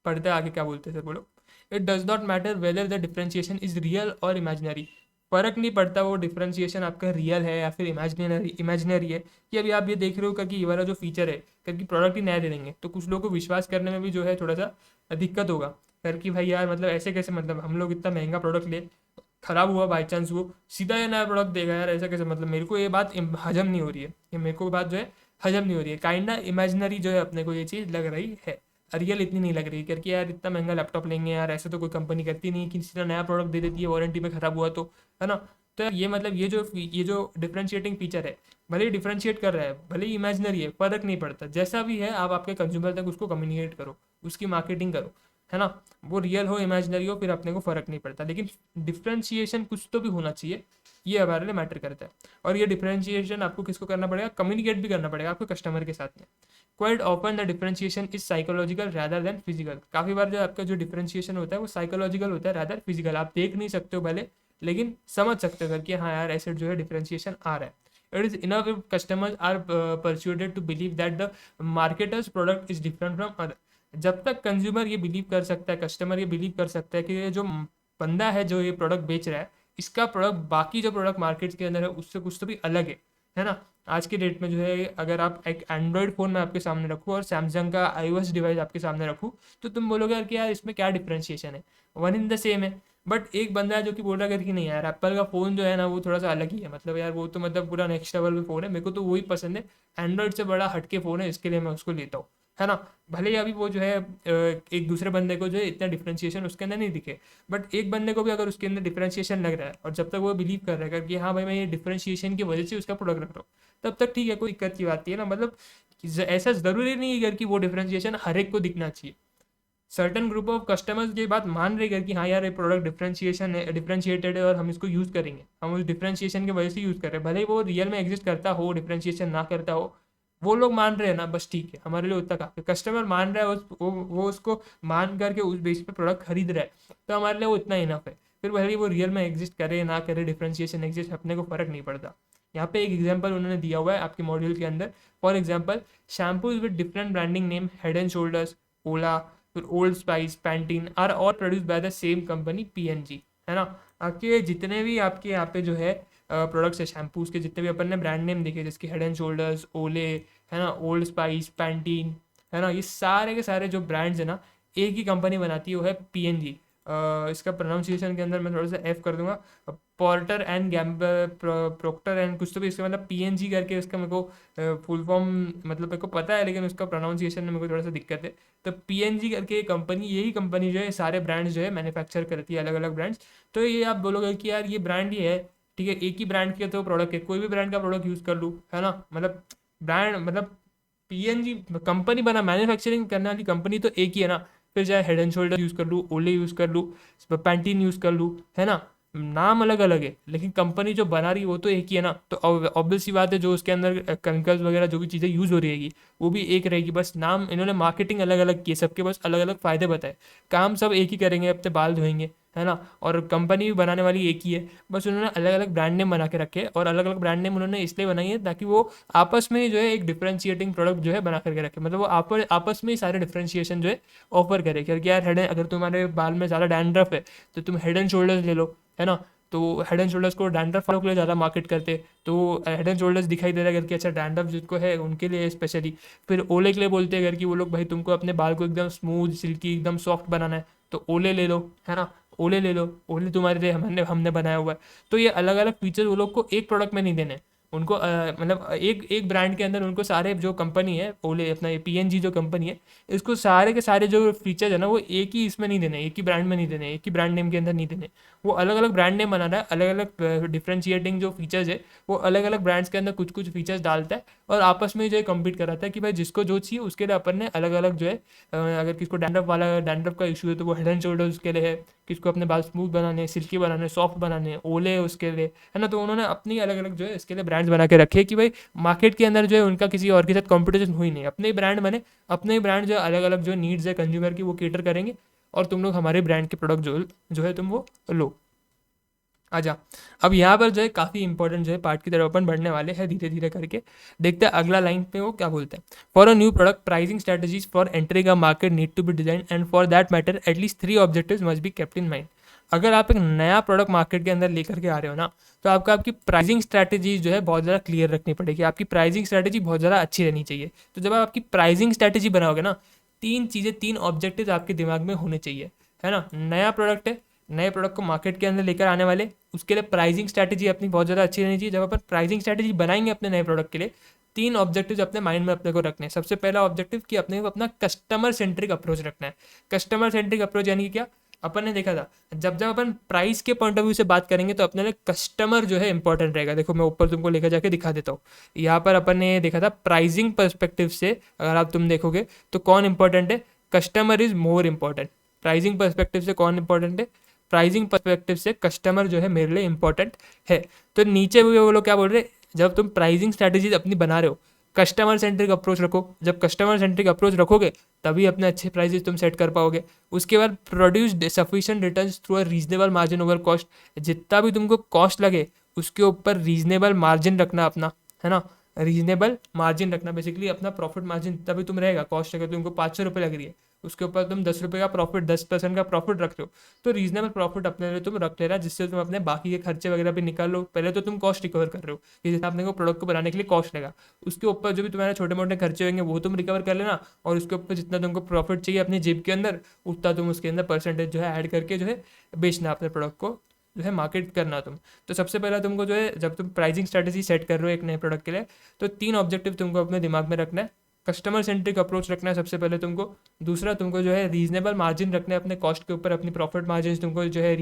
पढ़ते आगे क्या बोलते हैं सर, बोलो। It does not matter whether the differentiation is real और इमेजिनरी। फर्क नहीं पड़ता वो डिफरेंशिएशन आपका रियल है या फिर इमेजिनरी है। कि अभी आप ये देख रहे हो कि ये वाला जो फीचर है क्योंकि प्रोडक्ट ही नया दे देंगे, तो कुछ लोगों को विश्वास करने में भी जो है थोड़ा सा दिक्कत होगा कर कि भाई यार मतलब ऐसे कैसे, मतलब हम लोग इतना महंगा प्रोडक्ट ले, खराब हुआ बाई चांस वो सीधा ये नया प्रोडक्ट देगा यार, ऐसा कैसे, मतलब मेरे को ये बात हजम नहीं हो रही है, ये मेरे को बात जो है हजम नहीं हो रही है। काइंड ना इमेजिनरी जो है अपने को ये चीज़ लग रही है, रियल इतनी नहीं लग रही है। करके यार इतना महंगा लैपटॉप लेंगे यार, ऐसे तो कोई कंपनी करती नहीं कि सीधा नया प्रोडक्ट दे देती है वारंटी में खराब हुआ तो, है ना। तो यार ये मतलब ये जो डिफरेंशिएटिंग फीचर है, भले ही डिफरेंशिएट कर रहा है, भले ही इमेजिनरी है, फर्क नहीं पड़ता, जैसा भी है आप आपके कंज्यूमर तक उसको कम्युनिकेट करो, उसकी मार्केटिंग करो, है ना। वो रियल हो इमेजिनरी हो फिर अपने को फ़र्क नहीं पड़ता, लेकिन डिफरेंशिएशन कुछ तो भी होना चाहिए, ये हमारे लिए मैटर करता है। और ये डिफरेंशिएशन आपको किसको करना पड़ेगा? कम्युनिकेट भी करना पड़ेगा आपको कस्टमर के साथ में। Quite often the differentiation is psychological rather than physical. काफ़ी बार जो आपका जो डिफरेंशिएशन होता है वो साइकोलॉजिकल होता है रैदर फिजिकल। आप देख नहीं सकते हो भले, लेकिन समझ सकते हो करके हाँ यार ऐसे जो है डिफरेंशिएशन आ रहा है। It is enough if customers are persuaded to believe that the marketers product is different from other. जब तक कंज्यूमर ये बिलीव कर सकता है, कस्टमर ये बिलीव कर सकता है कि ये जो बंदा है जो ये प्रोडक्ट बेच रहा है, इसका प्रोडक्ट बाकी जो प्रोडक्ट मार्केट के अंदर है उससे कुछ तो भी अलग है ना। आज के डेट में जो है अगर आप एक एंड्रॉयड फ़ोन में आपके सामने रखूँ और सैमसंग का iOS डिवाइस आपके सामने रखूँ, तो तुम बोलोगे यार कि यार इसमें क्या डिफरेंशिएशन है, वन इन द सेम है। बट एक बंदा है जो कि बोल रहा है कि नहीं यार एप्पल का फ़ोन जो है ना वो थोड़ा सा अलग ही है, मतलब यार वो तो मतलब पूरा नेक्स्ट लेवल पे फ़ोन है, मेरे को तो वही पसंद है, एंड्रॉयड से बड़ा हटके फ़ोन है, इसके लिए मैं उसको लेता हूँ, है ना। भले ही अभी वो जो है एक दूसरे बंदे को जो है इतना डिफरेंशिएशन उसके अंदर नहीं दिखे, बट एक बंदे को भी अगर उसके अंदर डिफरेंशिएशन लग रहा है और जब तक वो बिलीव कर रहा है कि हाँ भाई मैं ये डिफरेंशिएशन की वजह से उसका प्रोडक्ट रख रहा हूँ, तब तक ठीक है, कोई दिक्कत की बात नहीं है ना। मतलब ऐसा ज़रूरी नहीं है कि वो डिफरेंशिएशन हर एक को दिखना चाहिए। सर्टन ग्रुप ऑफ कस्टमर्स ये बात मान रहे कि हाँ यार ये प्रोडक्ट डिफरेंशिएशन है, डिफरेंशिएटेड है और हम इसको यूज़ करेंगे, हम उस डिफरेंशिएशन की वजह से यूज़ कर रहे हैं, भले ही वो रियल में एग्जिस्ट करता हो, डिफरेंशिएशन ना करता हो, वो लोग मान रहे हैं ना, बस ठीक है, हमारे लिए उतना काफ़ी। कस्टमर मान रहा है वो उसको मान करके उस बेस पे प्रोडक्ट खरीद रहा है, तो हमारे लिए वो इतना इनफ है। फिर भले ही वो रियल में एग्जिस्ट करे ना करे, डिफरेंशिएशन एग्जिस्ट, अपने को फ़र्क नहीं पड़ता। यहाँ पे एक एग्जांपल उन्होंने दिया हुआ है आपके मॉड्यूल के अंदर। For example shampoos with different branding name, Head and Shoulders, Olay, फिर Old Spice, Pantene are all produce by the same company PNG, है ना। आपके जितने भी आपके यहाँ पे जो है प्रोडक्ट्स है शैम्पूज के, जितने भी अपन ने ब्रांड नेम देखे जैसे हेड एंड शोल्डर्स, ओले, है ना, ओल्ड स्पाइस, पैंटीन, है ना, ये सारे के सारे जो ब्रांड्स है ना एक ही कंपनी बनाती है, वो है पीएनजी। इसका प्रोनाउंसिएशन के अंदर मैं थोड़ा सा एफ कर दूंगा, porter and Gamber, proctor and कुछ तो भी, इसका मतलब पीएनजी करके इसका मेरे को फुल फॉर्म मतलब मेरे को पता है, लेकिन उसका प्रोनाउंसिएशन में मेरे को थोड़ा सा दिक्कत है। तो पीएनजी करके कंपनी, यही कंपनी जो है सारे ब्रांड्स जो है मैन्युफैक्चर करती है, अलग अलग ब्रांड्स। तो ये आप बोलोगे कि यार ये ब्रांड ही है, ठीक है, एक ही ब्रांड के तो प्रोडक्ट है, कोई भी ब्रांड का प्रोडक्ट यूज़ कर लूँ, है ना। मतलब ब्रांड मतलब पीएनजी कंपनी बना, मैन्युफैक्चरिंग करने वाली कंपनी तो एक ही है ना। फिर चाहे हेड एंड शोल्डर यूज़ कर लूँ, ओले यूज़ कर लूँ, पैंटीन यूज़ कर लूँ, है ना, नाम अलग अलग है लेकिन कंपनी जो बना रही है वो तो एक ही है ना। तो ऑब्वियस सी बात है जो उसके अंदर केमिकल्स वगैरह जो भी चीज़ें यूज़ हो रही है वो भी एक रहेगी, बस नाम इन्होंने मार्केटिंग अलग अलग की, सबके बस अलग अलग फ़ायदे बताए, काम सब एक ही करेंगे, अपने बाल धोएंगे, है ना। और कंपनी भी बनाने वाली एक ही है, बस उन्होंने अलग अलग ब्रांड नेम बना के रखे, और अलग अलग ब्रांड नेम उन्होंने इसलिए बनाई है ताकि वो आपस में जो है एक डिफरेंशिएटिंग प्रोडक्ट जो है बना करके रखे, मतलब वो आपस में ही सारे डिफरेंशिएशन जो है ऑफर करे। क्योंकि यार हेड, अगर तुम्हारे बाल में ज़्यादा डैंड्रफ है तो तुम हेड एंड शोल्डर्स ले लो, है ना। तो हेड एंड शोल्डर्स को डैंड्रफ वालों के लिए ज़्यादा मार्केट करते, तो हेड एंड शोल्डर्स दिखाई दे रहा है करके, अच्छा डैंड्रफ जिसको है उनके लिए स्पेशली। फिर ओले के लिए बोलते हैं कि वो लोग भाई तुमको अपने बाल को एकदम स्मूथ, सिल्की, एकदम सॉफ्ट बनाना है तो ओले ले लो, है ना, ओले ले लो, ओले तुम्हारे लिए हमने हमने बनाया हुआ है। तो ये अलग अलग फीचर वो लोग को एक प्रोडक्ट में नहीं देने, उनको मतलब एक एक ब्रांड के अंदर उनको सारे जो कंपनी है ओले, अपना ये पीएनजी जो कंपनी है, इसको सारे के सारे जो फीचर्स है ना वो एक ही इसमें नहीं देने, एक ही ब्रांड में नहीं देने, एक ही ब्रांड नेम के अंदर नहीं देने, वो अलग अलग ब्रांड नेम बना रहा है, अलग अलग डिफ्रेंशिएटिंग जो फीचर्स है वो अलग अलग ब्रांड्स के अंदर कुछ कुछ फीचर्स डालता है और आपस में जो है कम्पीट कराता है कि भाई जिसको जो चाहिए उसके लिए अपन ने अलग अलग जो है अगर किसको डैंड्रफ का इशू है तो वो हेड एंड शोल्डर उसके लिए है, किसको अपने बाल स्मूथ बनाने, सिल्की बनाने, सॉफ्ट बनाने, ओले है उसके लिए, है ना। तो उन्होंने अपनी अलग अलग जो है इसके लिए ब्रांड्स बना के रखे कि भाई मार्केट के अंदर जो है उनका किसी और के साथ कॉम्पिटिशन हुई नहीं, अपने ही ब्रांड बने, अपने ही ब्रांड जो अलग अलग जो नीड्स है कंज्यूमर की वो केटर करेंगे और तुम लोग हमारे ब्रांड के प्रोडक्ट जो है तुम वो लो। आजा, अब यहाँ पर जो है काफ़ी इंपॉर्टेंट जो है पार्ट की तरफ अपन बढ़ने वाले हैं धीरे धीरे करके। देखते हैं अगला लाइन पे वो क्या बोलते हैं। For a new product pricing strategies for entering a market need to be design and for that matter at least 3 objectives must be kept in mind. अगर आप एक नया प्रोडक्ट मार्केट के अंदर लेकर के आ रहे हो ना, तो आपको आपकी प्राइसिंग स्ट्रैटेजी जो है बहुत ज़्यादा क्लियर रखनी पड़ेगी, आपकी प्राइसिंग स्ट्रैटेजी बहुत ज़्यादा अच्छी रहनी चाहिए। तो जब आप आपकी प्राइसिंग स्ट्रैटेजी बनाओगे ना, 3 ऑब्जेक्टिव आपके दिमाग में होने चाहिए, है ना। नया प्रोडक्ट है, नए प्रोडक्ट को मार्केट के अंदर लेकर आने वाले, उसके लिए प्राइसिंग स्ट्रैटेजी अपनी बहुत ज़्यादा अच्छी रहनी चाहिए। जब अपन प्राइसिंग स्ट्रैटेजी बनाएंगे अपने नए प्रोडक्ट के लिए, 3 ऑब्जेक्टिव अपने माइंड में अपने को रखने हैं। सबसे पहला ऑब्जेक्टिव कि अपने को अपना कस्टमर सेंट्रिक अप्रोच रखना है। कस्टमर सेंट्रिक अप्रोच यानी कि क्या, अपन ने देखा था जब जब अपन प्राइस के पॉइंट ऑफ व्यू से बात करेंगे तो अपने लिए कस्टमर जो है इंपॉर्टेंट रहेगा। देखो मैं ऊपर तुमको लेकर जाके दिखा देता हूँ। यहाँ पर अपन ने देखा था प्राइसिंग पर्सपेक्टिव से अगर आप तुम देखोगे तो कौन इंपॉर्टेंट है, customer is more important. Pricing perspective से कौन इंपॉर्टेंट है, प्राइसिंग पर्सपेक्टिव से कस्टमर जो है मेरे लिए इंपॉर्टेंट है। तो नीचे वो लोग क्या बोल रहे हैं, जब तुम प्राइसिंग स्ट्रैटेजी अपनी बना रहे हो कस्टमर सेंट्रिक अप्रोच रखो। जब कस्टमर सेंट्रिक अप्रोच रखोगे तभी अपने अच्छे प्राइसेस तुम सेट कर पाओगे। उसके बाद produce sufficient returns through a reasonable margin over cost. जितना भी तुमको कॉस्ट लगे उसके ऊपर रीजनेबल मार्जिन रखना अपना, है ना। रीजनेबल मार्जिन रखना, बेसिकली अपना प्रॉफिट मार्जिन जितना भी तुम रहेगा, कॉस्ट अगर तुमको 500 रुपये लग रही है उसके ऊपर तुम 10 रुपये का प्रॉफिट, 10% का प्रॉफिट रख रहे हो, तो रीजनेबल प्रॉफिट अपने लिए तुम रख ले रहा, जिससे तुम अपने बाकी के खर्चे वगैरह भी निकाल लो। पहले तो तुम कॉस्ट रिकवर कर रहे हो कि जैसे आपने को प्रोडक्ट को बनाने के लिए कॉस्ट लगा, उसके ऊपर जो भी तुम्हारे छोटे मोटे खर्चे होंगे वो तुम रिकवर कर लेना, और उसके ऊपर जितना तुमको प्रॉफिट चाहिए अपनी जेब के अंदर उतना तुम उसके अंदर परसेंटेज जो है ऐड करके जो है बेचना अपने प्रोडक्ट को जो है मार्केट करना तुम। तो सबसे पहला तुमको जो है जब तुम प्राइसिंग स्ट्रैटेजी सेट कर रहे हो एक नए प्रोडक्ट के लिए, तो 3 ऑब्जेक्टिव तुमको अपने दिमाग में रखना है। कस्टमर सेंट्रिक अप्रोच रखना है सबसे पहले तुमको। दूसरा तुमको जो है रीजनेबल मार्जिन रखना है अपने कॉस्ट के ऊपर, अपनी प्रॉफिट मार्जिन तुमको जो है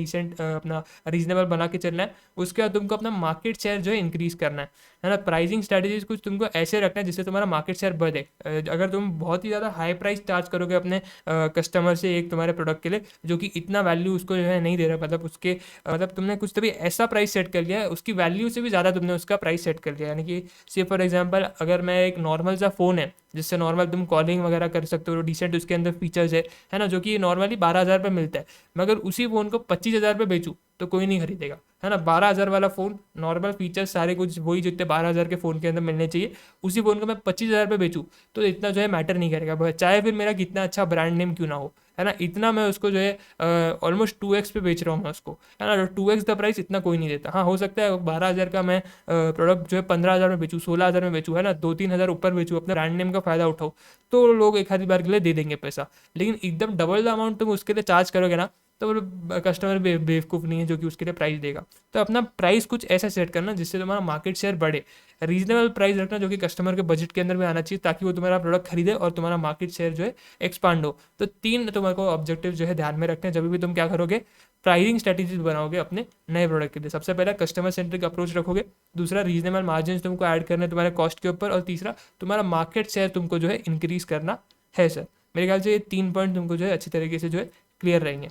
अपना रीजनेबल बना के चलना है। उसके बाद तुमको अपना मार्केट शेयर जो है इंक्रीज करना है ना। प्राइसिंग स्ट्रैटेजीज कुछ तुमको ऐसे रखना है जिससे तुम्हारा मार्केट शेयर बढ़े। अगर तुम बहुत ही ज़्यादा हाई प्राइस चार्ज करोगे अपने कस्टमर से एक तुम्हारे प्रोडक्ट के लिए जो कि इतना वैल्यू उसको जो है नहीं दे रहा, मतलब उसके मतलब तुमने कुछ तभी ऐसा प्राइस सेट कर लिया है उसकी वैल्यू से भी ज़्यादा तुमने उसका प्राइस सेट कर लिया। यानी कि से फॉर एग्जांपल अगर मैं एक नॉर्मल सा फ़ोन है जिससे नॉर्मल तुम कॉलिंग वगैरह कर सकते हो, डिसेंट उसके अंदर फीचर्स है ना, जो कि नॉर्मली 12,000 रुपये मिलता है। मैं अगर उसी फ़ोन को 25,000 रुपये बेचूँ तो कोई नहीं खरीदेगा, है ना। 12,000 वाला फ़ोन, नॉर्मल फीचर्स सारे कुछ वही जितने 12,000 के फ़ोन के अंदर मिलने चाहिए, उसी फ़ोन को मैं 25,000 रुपये बेचूँ तो इतना जो है मैटर नहीं करेगा, चाहे फिर मेरा कितना अच्छा ब्रांड नेम क्यों ना हो, है ना। इतना मैं उसको जो है ऑलमोस्ट 2x पे बेच रहा हूँ मैं उसको, है ना। 2x द प्राइस इतना कोई नहीं देता। हाँ हो सकता है 12,000 का मैं प्रोडक्ट जो है 15,000 में बेचूँ, 16,000 में बेचूँ, है ना, 2-3 हज़ार ऊपर बेचूँ, अपने ब्रांड नेम का फ़ायदा उठाओ, तो लोग एक आधी बार के लिए दे देंगे पैसा। लेकिन एकदम डबल द अमाउंट तुम उसके लिए चार्ज करोगे ना तो कस्टमर बेवकूफ़ नहीं है जो कि उसके लिए प्राइस देगा। तो अपना प्राइस कुछ ऐसा सेट करना जिससे तुम्हारा मार्केट शेयर बढ़े। रीजनेबल प्राइस रखना जो कि कस्टमर के बजट के अंदर में आना चाहिए ताकि वो तुम्हारा प्रोडक्ट खरीदे और तुम्हारा मार्केट शेयर जो है एक्सपांड हो। तो 3 तुम्हारे को ऑब्जेक्टिव जो है ध्यान में रखने जब भी तुम क्या करोगे, प्राइसिंग स्ट्रेटेजी बनाओगे अपने नए प्रोडक्ट के लिए। सबसे पहला कस्टमर सेंट्रिक अप्रोच रखोगे, दूसरा रीजनेबल मार्जिन तुमको ऐड करने तुम्हारे कॉस्ट के ऊपर, और तीसरा तुम्हारा मार्केट शेयर तुमको जो है इंक्रीज करना है। सर मेरे ख्याल से ये 3 पॉइंट तुमको जो है अच्छी तरीके से जो है क्लियर रहेंगे।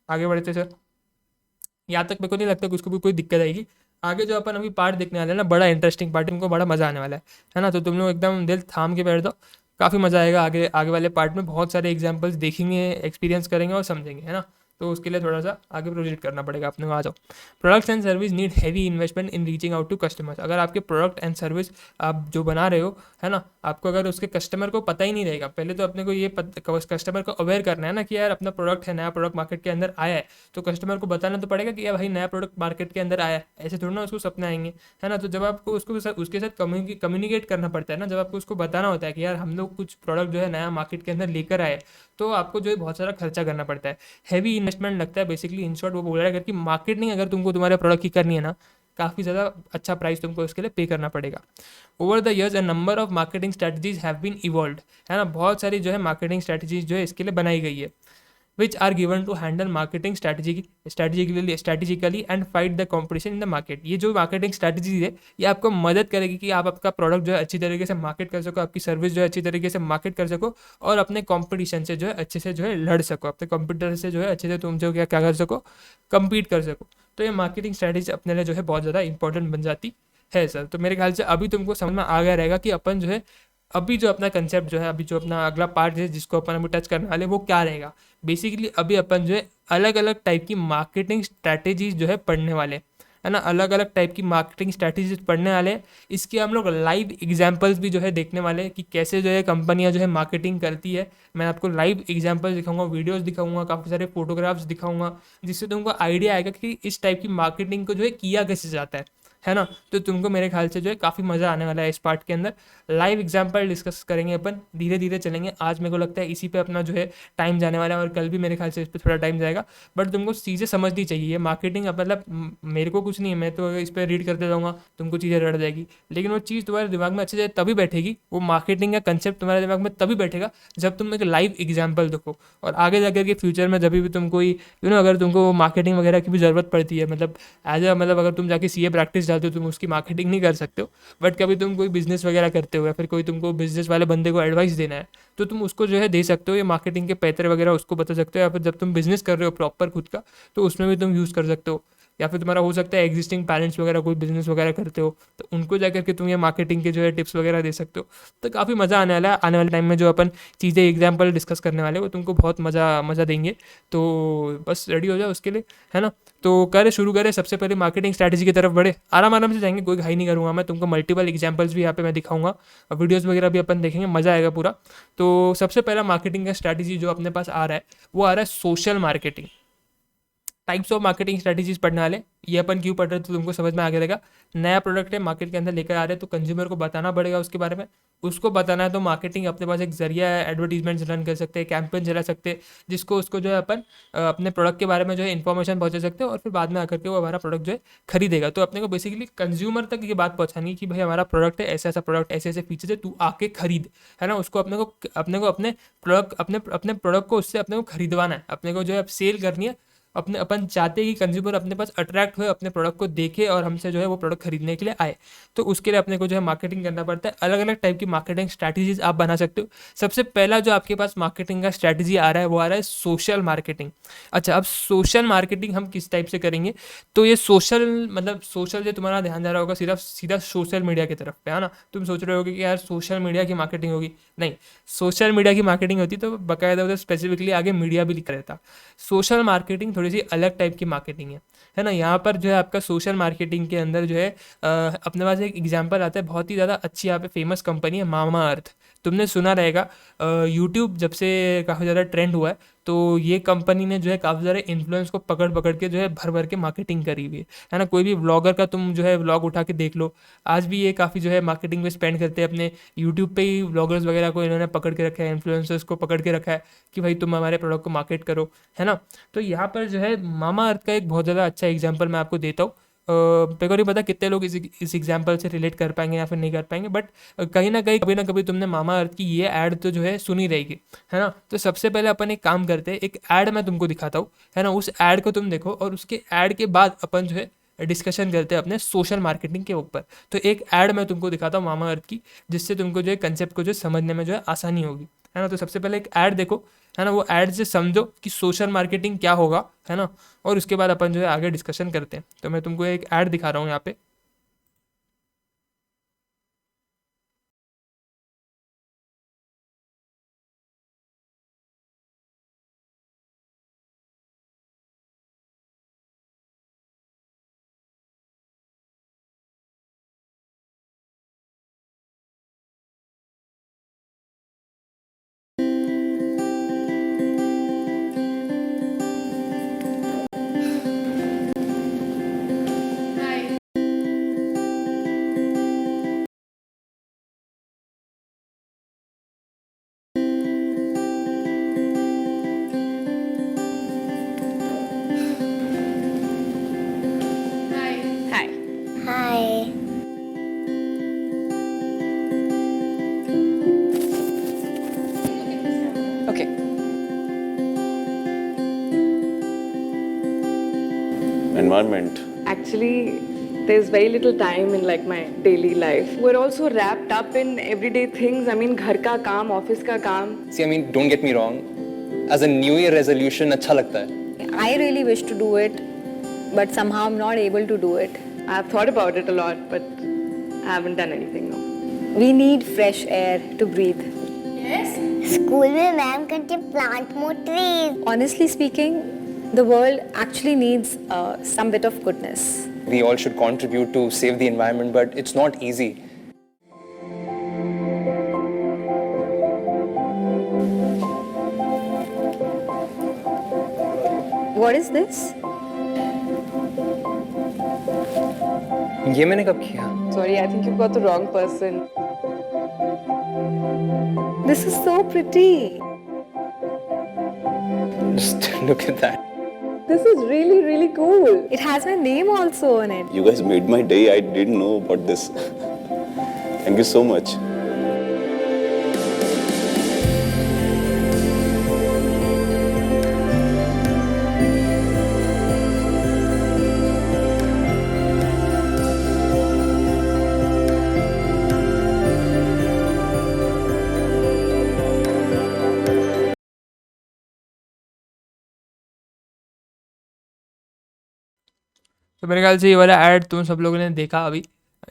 आगे बढ़ते सर, यहाँ तक मेरे को नहीं लगता कि उसको भी कोई दिक्कत आएगी। आगे जो अपन अभी पार्ट देखने वाले हैं ना, बड़ा इंटरेस्टिंग पार्ट, तुमको बड़ा मज़ा आने वाला है ना। तो तुम लोग एकदम दिल थाम के बैठ दो, काफ़ी मज़ा आएगा। आगे आगे वाले पार्ट में बहुत सारे एग्जांपल्स देखेंगे, एक्सपीरियंस करेंगे और समझेंगे, है ना। तो उसके लिए थोड़ा सा आगे प्रोसीड करना पड़ेगा अपने को। आ जाओ। Products and service need heavy investment in reaching out to customers. अगर आपके प्रोडक्ट एंड सर्विस आप जो बना रहे हो, है ना, आपको अगर उसके कस्टमर को पता ही नहीं रहेगा, पहले तो अपने को ये कस्टमर को अवेयर करना है ना कि यार अपना प्रोडक्ट है, नया प्रोडक्ट मार्केट के अंदर आया है, तो कस्टमर को बताना तो पड़ेगा कि यार भाई नया प्रोडक्ट मार्केट के अंदर आया है। ऐसे थोड़ा ना उसको सपने आएंगे, है ना। तो जब आपको उसके साथ कम्युनिकेट करना पड़ता है ना, जब आपको उसको बताना होता है कि यार हम लोग कुछ प्रोडक्ट जो है नया मार्केट के अंदर लेकर आए, तो आपको जो है बहुत सारा खर्चा करना पड़ता है, हैवी इन्वेस्टमेंट लगता है। बेसिकली इन शॉर्ट वो बोल रहा है कि मार्केटिंग अगर तुमको तुम्हारे प्रोडक्ट की करनी है ना, काफ़ी ज़्यादा अच्छा प्राइस तुमको इसके लिए पे करना पड़ेगा। Over the years a number of marketing strategies have been evolved, है ना। बहुत सारी जो है मार्केटिंग स्ट्रैटेजीज जो है इसके लिए बनाई गई है। which are given to handle marketing strategically and fight the competition in the market। ये जो मार्केटिंग स्ट्रैटेजी है ये आपको मदद करेगी कि आप आपका प्रोडक्ट जो है अच्छी तरीके से मार्केट कर सको, आपकी सर्विस जो है अच्छी तरीके से मार्केट कर सको और अपने कंपटीशन से जो है अच्छे से जो है लड़ सको, अपने कंप्यूटर से जो है अच्छे से तुम जो क्या क्या कर सको, कम्पीट कर सको। तो ये मार्केटिंग स्ट्रैटेजी अपने लिए जो है बहुत ज़्यादा इंपॉर्टेंट बन जाती है सर। तो मेरे ख्याल से अभी तुमको समझ में आ गया रहेगा कि अपन जो है अभी जो अपना कंसेप्ट जो है, अभी जो अपना अगला पार्ट है जिसको अपन अभी टच करने वाले वो क्या रहेगा। बेसिकली अभी अपन जो है अलग अलग टाइप की मार्केटिंग स्ट्रैटेजीज जो है पढ़ने वाले हैं, है ना, अलग अलग टाइप की मार्केटिंग स्ट्रैटेजीज पढ़ने वाले हैं। इसके हम लोग लाइव एग्जांपल्स भी जो है देखने वाले हैं कि कैसे जो है कंपनियां जो है मार्केटिंग करती है। मैं आपको लाइव एग्जांपल्स दिखाऊंगा, वीडियोस दिखाऊंगा, काफ़ी सारे फोटोग्राफ्स दिखाऊंगा, जिससे तुमको आइडिया आएगा कि इस टाइप की मार्केटिंग को जो है किया कैसे जाता है ना। तो तुमको मेरे ख्याल से जो है काफ़ी मज़ा आने वाला है इस पार्ट के अंदर। लाइव एग्जांपल डिस्कस करेंगे अपन, धीरे धीरे चलेंगे। आज मेरे को लगता है इसी पे अपना जो है टाइम जाने वाला है और कल भी मेरे ख्याल से इस पर थोड़ा टाइम जाएगा। बट तुमको चीज़ें समझनी चाहिए। मार्केटिंग मतलब मेरे को कुछ नहीं है, मैं तो इस पर रीड करते जाऊँगा, तुमको चीज़ें रट जाएगी, लेकिन वो चीज़ तुम्हारे दिमाग में अच्छे से तभी बैठेगी, वो मार्केटिंग का कंसेप्ट तुम्हारे दिमाग में तभी बैठेगा जब तुम एक लाइव एग्जाम्पल देखो। और आगे जाकर के फ्यूचर में जब भी तुम कोई अगर तुमको मार्केटिंग वगैरह की भी ज़रूरत पड़ती है, मतलब एज अ मतलब अगर तुम जाके सीए प्रैक्टिस डालते हो, तुम उसकी मार्केटिंग नहीं कर सकते हो, बट कभी तुम कोई बिजनेस वगैरह करते हो या फिर कोई तुमको बिजनेस वाले बंदे को एडवाइस देना है, तो तुम उसको जो है दे सकते हो, ये मार्केटिंग के पैतरे वगैरह उसको बता सकते हो। या फिर जब तुम बिजनेस कर रहे हो प्रॉपर खुद का, तो उसमें भी तुम यूज़ कर सकते हो। या फिर तुम्हारा हो सकता है एग्जिस्टिंग पेरेंट्स वगैरह कोई बिजनेस वगैरह करते हो, तो उनको जाकर के तुम ये मार्केटिंग के जो है टिप्स वगैरह दे सकते हो। तो काफ़ी मज़ा आने वाला है। आने वाले टाइम में जो अपन चीज़ें एग्जाम्पल डिस्कस करने वाले वो तुमको बहुत मज़ा मज़ा देंगे। तो बस रेडी हो जाओ उसके लिए, है ना। तो करें, शुरू करें। सबसे पहले मार्केटिंग स्ट्रैटेजी की तरफ बढ़े, आराम आराम से जाएंगे, कोई घाई नहीं करूँगा मैं। तुमको मल्टीपल एग्जाम्पल्स भी यहाँ पे मैं दिखाऊंगा और वीडियोज़ वगैरह भी अपन देखेंगे, मज़ा आएगा पूरा। तो सबसे पहला मार्केटिंग का स्ट्रैटेजी जो अपने पास आ रहा है वो आ रहा है social marketing. Types of marketing strategies पढ़ने वाले, ये अपन क्यों पढ़ रहे हैं तो तुमको समझ में आ गया रहेगा। नया प्रोडक्ट है मार्केट के अंदर लेकर आ रहे हैं, तो कंज्यूमर को बताना पड़ेगा उसके बारे में। उसको बताना है तो मार्केटिंग अपने पास एक जरिया है, एडवर्टीजमेंट्स रन कर सकते हैं, कैंपेन चला सकते हैं, जिसको उसको जो है अपन अपने प्रोडक्ट के बारे में जो है इन्फॉर्मेशन पहुंचा सकते हैं और फिर बाद में आकर के वो हमारा प्रोडक्ट जो है खरीदेगा। तो अपने को बेसिकली कंज्यूमर तक ये बात पहुंचानी है कि भाई हमारा प्रोडक्ट है, ऐसा ऐसा प्रोडक्ट, ऐसे ऐसे फीचर्स है, तू आके खरीद, है ना। उसको अपने को अपने प्रोडक्ट को उससे अपने को खरीदवाना है, अपने को जो है सेल करनी है। अपन चाहते हैं कि कंज्यूमर अपने पास अट्रैक्ट हुए, अपने प्रोडक्ट को देखे और हमसे जो है वो प्रोडक्ट खरीदने के लिए आए। तो उसके लिए अपने को जो है मार्केटिंग करना पड़ता है। अलग अलग टाइप की मार्केटिंग स्ट्रैटेजीज आप बना सकते हो। सबसे पहला जो आपके पास मार्केटिंग का स्ट्रैटेजी आ रहा है वो आ रहा है सोशल मार्केटिंग। अच्छा, अब सोशल मार्केटिंग हम किस टाइप से करेंगे, तो ये सोशल मतलब सोशल से तुम्हारा ध्यान जा रहा होगा सिर्फ सीधा सोशल मीडिया की तरफ पे, है ना। तुम सोच रहे होगे कि यार सोशल मीडिया की मार्केटिंग होगी, नहीं। सोशल मीडिया की मार्केटिंग होती तो बाकायदा उधर स्पेसिफिकली आगे मीडिया भी लिखा रहता। सोशल मार्केटिंग थोड़ी सी अलग टाइप की मार्केटिंग है ना। यहाँ पर जो है आपका सोशल मार्केटिंग के अंदर जो है अपने पास एक एग्जांपल आता है, बहुत ही ज़्यादा अच्छी यहाँ पे फेमस कंपनी है मामा अर्थ। तुमने सुना रहेगा, यूट्यूब जब से काफ़ी ज़्यादा ट्रेंड हुआ है, तो ये कंपनी ने जो है काफ़ी सारे इन्फ्लुएंस को पकड़ पकड़ के जो है भर भर के मार्केटिंग करी हुई है ना। कोई भी व्लॉगर का तुम जो है व्लॉग उठा के देख लो, आज भी ये काफ़ी जो है मार्केटिंग में स्पेंड करते हैं। अपने यूट्यूब पे ही व्लॉगर्स वगैरह को इन्होंने पकड़ के रखा है, इन्फ्लुएंसर्स को पकड़ के रखा है कि भाई तुम हमारे प्रोडक्ट को मार्केट करो, है ना। तो यहाँ पर जो है मामा अर्थ का एक बहुत ज़्यादा अच्छा एग्जाम्पल मैं आपको देता हूँ। मेरे को नहीं पता कितने लोग इस एग्जाम्पल से रिलेट कर पाएंगे या फिर नहीं कर पाएंगे, बट कहीं ना कभी तुमने मामा अर्थ की ये ऐड तो जो है सुनी रहेगी, है ना। तो सबसे पहले अपन एक काम करते हैं, एक ऐड मैं तुमको दिखाता हूँ, है ना। उस ऐड को तुम देखो और उसके ऐड के बाद अपन जो है डिस्कशन करते हैं अपने सोशल मार्केटिंग के ऊपर। तो एक ऐड मैं तुमको दिखाता हूँ मामा अर्थ की, जिससे तुमको जो है कंसेप्ट को जो समझने में जो है आसानी होगी, है ना। तो सबसे पहले एक ऐड देखो, है ना। वो ऐड से समझो कि सोशल मार्केटिंग क्या होगा, है ना। और उसके बाद अपन जो है आगे डिस्कशन करते हैं। तो मैं तुमको एक ऐड दिखा रहा हूँ यहाँ पे। environment? Actually, there's very little time in like my daily life. We're also wrapped up in everyday things. I mean, घर का काम, office का काम. See, I mean, don't get me wrong. As a New Year resolution, अच्छा लगता है. I really wish to do it, but somehow I'm not able to do it. I've thought about it a lot, but I haven't done anything. No. We need fresh air to breathe. School में मैम कहती है plant more trees. Honestly speaking, the world actually needs some bit of goodness. We all should contribute to save the environment, but it's not easy. What is this? ये मैंने कब किया? Sorry, I think you've got the wrong person. This is so pretty. Just look at that. This is really, really cool. It has my name also on it. You guys made my day. I didn't know about this. Thank you so much. तो मेरे ख्याल से ये वाला ऐड तुम सब लोगों ने देखा अभी.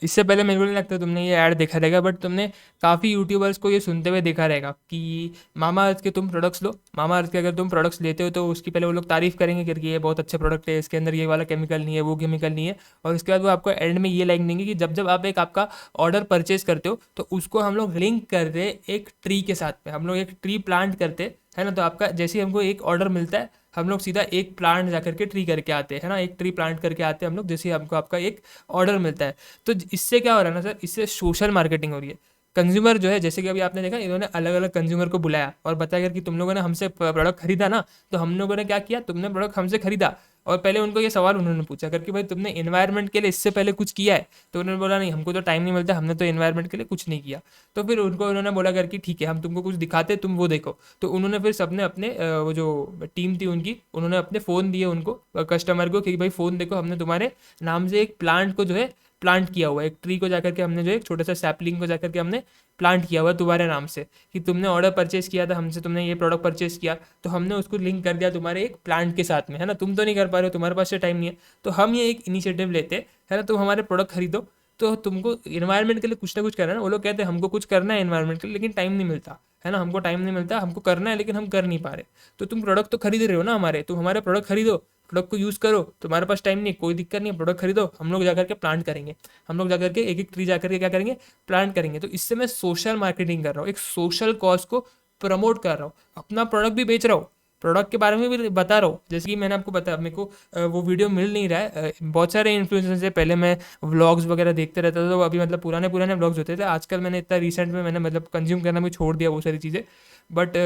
इससे पहले मेरे को नहीं लगता तुमने ये ऐड देखा रहेगा, बट तुमने काफ़ी यूट्यूबर्स को ये सुनते हुए देखा रहेगा कि मामा अर्थ के तुम प्रोडक्ट्स लो. मामा अर्थ के अगर तुम प्रोडक्ट्स लेते हो तो उसकी पहले वो लोग तारीफ़ करेंगे करके ये बहुत अच्छे प्रोडक्ट है, इसके अंदर ये वाला केमिकल नहीं है, वो केमिकल नहीं है. और उसके बाद वो आपको एंड में ये लाइन देंगे कि जब जब आप एक आपका ऑर्डर परचेज करते हो तो उसको हम लोग लिंक करते एक ट्री के साथ में. हम लोग एक ट्री प्लांट करते है ना. तो आपका जैसे ही हमको एक ऑर्डर मिलता है हम लोग सीधा एक प्लांट जा करके ट्री करके आते हैं, है ना. एक ट्री प्लांट करके आते हैं हम लोग जैसे ही हमको आपका एक ऑर्डर मिलता है. तो इससे क्या हो रहा है ना सर, इससे सोशल मार्केटिंग हो रही है. कंज्यूमर जो है, जैसे कि अभी आपने देखा इन्होंने अलग अलग कंज्यूमर को बुलाया और बताया कि तुम लोगों ने हमसे प्रोडक्ट खरीदा ना, तो हम लोगों ने क्या किया, तुमने प्रोडक्ट हमसे खरीदा और पहले उनको ये सवाल उन्होंने पूछा करके भाई तुमने इन्वायरमेंट के लिए इससे पहले कुछ किया है. तो उन्होंने बोला नहीं, हमको तो टाइम नहीं मिलता, हमने तो इन्वायरमेंट के लिए कुछ नहीं किया. तो फिर उनको उन्होंने बोला करके ठीक है हम तुमको कुछ दिखाते, तुम वो देखो. तो उन्होंने फिर सबने अपने वो जो टीम थी उनकी, उन्होंने अपने फ़ोन दिए उनको कस्टमर को कि भाई फ़ोन देखो, हमने तुम्हारे नाम से एक प्लांट को जो है प्लांट किया हुआ है. एक ट्री को जाकर के हमने जो एक छोटा सा सैपलिंग को जाकर के हमने प्लांट किया हुआ है तुम्हारे नाम से कि तुमने ऑर्डर परचेस किया था हमसे, तुमने ये प्रोडक्ट परचेस किया तो हमने उसको लिंक कर दिया तुम्हारे एक प्लांट के साथ में, है ना. तुम तो नहीं कर पा रहे हो, तुम्हारे पास से टाइम नहीं है, तो हम ये एक इनिशिएटिव लेते हैं, है ना. तुम हमारे प्रोडक्ट खरीदो, तो तुमको इन्वायरमेंट के लिए कुछ ना कुछ करना है ना. वो लोग कहते हैं हमको कुछ करना है इन्वायरमेंट के लिए लेकिन टाइम नहीं मिलता, है ना. हमको टाइम नहीं मिलता, हमको करना है लेकिन हम कर नहीं पा रहे. तो तुम प्रोडक्ट तो खरीद रहे हो ना हमारे, तुम हमारे प्रोडक्ट खरीदो, प्रोडक्ट को यूज़ करो. तुम्हारे पास टाइम नहीं, कोई दिक्कत नहीं, प्रोडक्ट खरीदो, हम लोग जाकर के प्लांट करेंगे, हम लोग जाकर के एक एक ट्री जाकर के क्या करेंगे, प्लांट करेंगे. तो इससे मैं सोशल मार्केटिंग कर रहा हूँ, एक सोशल कॉज को प्रमोट कर रहा हूँ, अपना प्रोडक्ट भी बेच रहा हूँ, प्रोडक्ट के बारे में भी बता रहा हूँ. जैसे कि मैंने आपको बताया, मेरे को वो वीडियो मिल नहीं रहा है. बहुत सारे इन्फ्लुएंसर्स से पहले मैं व्लॉग्स वगैरह देखते रहता था, तो अभी मतलब पुराने पुराने व्लॉग्स होते थे. आजकल मैंने इतना रिसेंट में मैंने मतलब कंज्यूम करना भी छोड़ दिया वो सारी चीज़ें. बट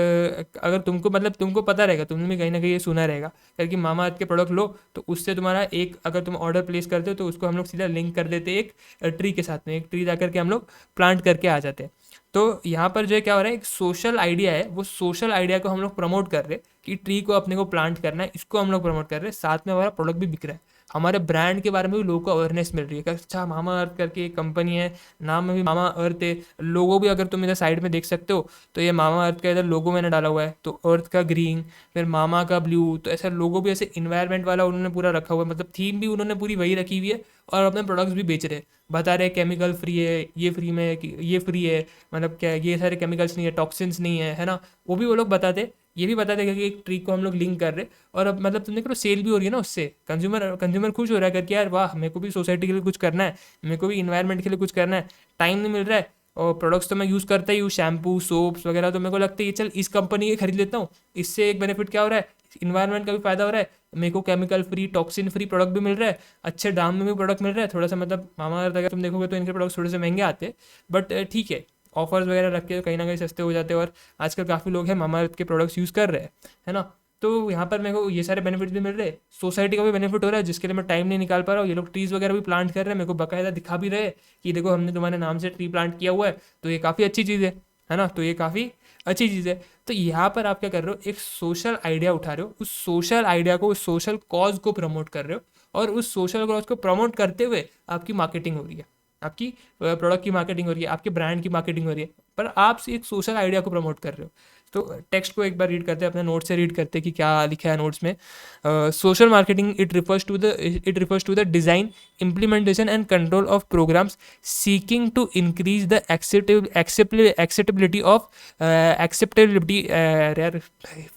अगर तुमको मतलब तुमको पता रहेगा, तुमने भी कहीं ना कहीं ये सुना रहेगा क्योंकि मामा अर्थ के प्रोडक्ट लो तो उससे तुम्हारा एक, अगर तुम ऑर्डर प्लेस करते हो तो उसको हम लोग सीधा लिंक कर देते एक ट्री के साथ में. एक ट्री जा करके हम लोग प्लांट करके आ जाते हैं. तो यहाँ पर जो है क्या हो रहा है, एक सोशल आइडिया है, वो सोशल आइडिया को हम लोग प्रमोट कर रहे हैं कि ट्री को अपने को प्लांट करना है, इसको हम लोग प्रमोट कर रहे हैं. साथ में हमारा प्रोडक्ट भी बिक रहा है, हमारे ब्रांड के बारे में भी लोगों को अवेयरनेस मिल रही है कि अच्छा मामा अर्थ करके एक कंपनी है, नाम में भी मामा अर्थ है. लोगो भी अगर तुम इधर साइड में देख सकते हो तो ये मामा अर्थ का इधर लोगो मैंने डाला हुआ है, तो अर्थ का ग्रीन, फिर मामा का ब्लू, तो ऐसा लोगो भी ऐसे इन्वायरमेंट वाला उन्होंने पूरा रखा हुआ है. मतलब थीम भी उन्होंने पूरी वही रखी हुई है और अपने प्रोडक्ट्स भी बेच रहे हैं, बता रहे केमिकल फ्री है, ये फ्री में है, ये फ्री है, मतलब क्या ये सारे केमिकल्स नहीं है, टॉक्सिन्स नहीं है ना. वो भी वो लोग बताते, ये भी बताते कि एक ट्री को हम लोग लिंक कर रहे. और अब मतलब तुमने करो सेल भी हो रही है ना उससे, कंज्यूमर खुश हो रहा है करके यार वाह मेरे को भी सोसाइटी के लिए कुछ करना है, मेरे को भी इन्वायरमेंट के लिए कुछ करना है, टाइम नहीं मिल रहा है और प्रोडक्ट्स तो मैं यूज़ करता ही हूँ, शैम्पू सोप्स वगैरह, तो मेरे को लगता है ये चल इस कंपनी के खरीद लेता हूँ. इससे एक बेनिफिट क्या हो रहा है, इन्वायरमेंट का भी फायदा हो रहा है, मेरे को chemical free toxin free product भी मिल रहा है, अच्छे दाम में भी प्रोडक्ट मिल रहा है. थोड़ा सा मतलब मामा अर्थ अगर तुम देखोगे तो इनके प्रोडक्ट्स थोड़े से महंगे आते हैं, बट ठीक है, ऑफर्स वगैरह रख के कहीं ना कहीं सस्ते हो जाते हैं. और आजकल काफ़ी लोग हैं मामा अर्थ के प्रोडक्ट्स यूज़ कर रहे हैं, है ना. तो यहाँ पर मेरे को ये सारे बेनिफिट्स भी मिल रहे हैं, सोसाइटी का भी बेनिफिट हो रहा है जिसके लिए मैं टाइम नहीं निकाल पा रहा हूँ. ये लोग ट्रीज़ वगैरह भी प्लांट कर रहे हैं, मेरे को बाकायदा दिखा भी रहे हैं कि देखो हमने तुम्हारे नाम से ट्री प्लांट किया हुआ है, तो ये काफ़ी अच्छी चीज़ है ना. तो ये काफ़ी अच्छी चीज़ है. तो यहाँ पर आप क्या कर रहे हो, एक सोशल आइडिया उठा रहे हो, उस सोशल आइडिया को, उस सोशल कॉज को प्रमोट कर रहे हो और उस सोशल कॉज को प्रमोट करते हुए आपकी मार्केटिंग हो रही है, आपकी प्रोडक्ट की मार्केटिंग हो रही है, आपके ब्रांड की मार्केटिंग हो रही है, पर आप एक सोशल आइडिया को प्रमोट कर रहे हो। तो टेक्स्ट को एक बार रीड करते हैं, अपने नोट से रीड करते हैं कि क्या लिखा है नोट्स में। Social marketing it refers to the design, implementation and control of programs seeking to increase the acceptability यार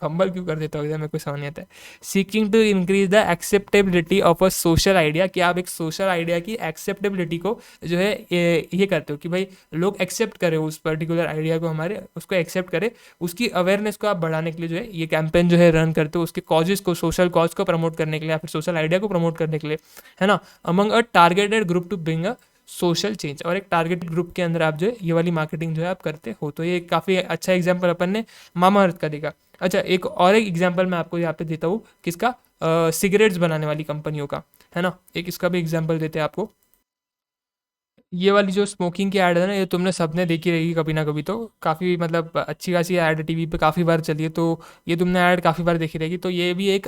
फंबल क्यों कर देता हूँ, मेरे को समझ नहीं आता है। Seeking to increase the acceptability of a social idea, कि आप एक सोशल आइडिया की एक्सेप्टेबिलिटी को जो है ये करते हो कि भाई लोग एक्सेप्ट करें उस पर्टिकुलर आइडिया को, हमारे उसको एक्सेप्ट करें, उसकी अवेयरनेस को आप बढ़ाने के लिए जो है ये कैंपेन जो है रन करते हो, उसके कॉजेस को, सोशल कॉज को प्रमोट करने के लिए या फिर सोशल आइडिया को प्रमोट करने के लिए, है ना। Among a targeted group to bring a social change, और एक टारगेटेड ग्रुप के अंदर आप जो है ये वाली मार्केटिंग जो है आप करते हो। तो ये काफ़ी अच्छा एग्जाम्पल अपन ने मामा अर्थ का देखा। अच्छा, एक और एक एग्जाम्पल मैं आपको यहाँ पे देता हूँ, किसका, सिगरेट्स बनाने वाली कंपनियों का, है ना। एक इसका भी एग्जाम्पल देते हैं आपको। ये वाली जो स्मोकिंग की ऐड है ना, ये तुमने सबने देखी रहेगी कभी ना कभी, तो काफ़ी मतलब अच्छी खासी ऐड टीवी पे काफ़ी बार चली है, तो ये तुमने ऐड काफ़ी बार देखी रहेगी। तो ये भी एक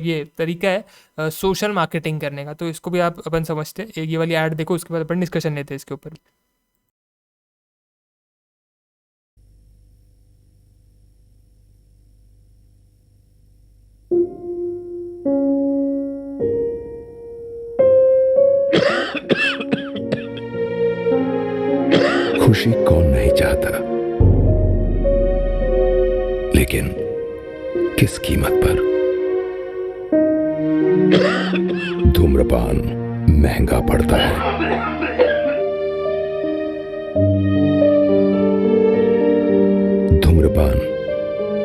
ये तरीका है सोशल मार्केटिंग करने का, तो इसको भी आप अपन समझते हैं। ये वाली ऐड देखो, उसके बाद अपन डिस्कशन लेते हैं इसके ऊपर। खुशी कौन नहीं चाहता, लेकिन किस कीमत पर। धूम्रपान महंगा पड़ता है, धूम्रपान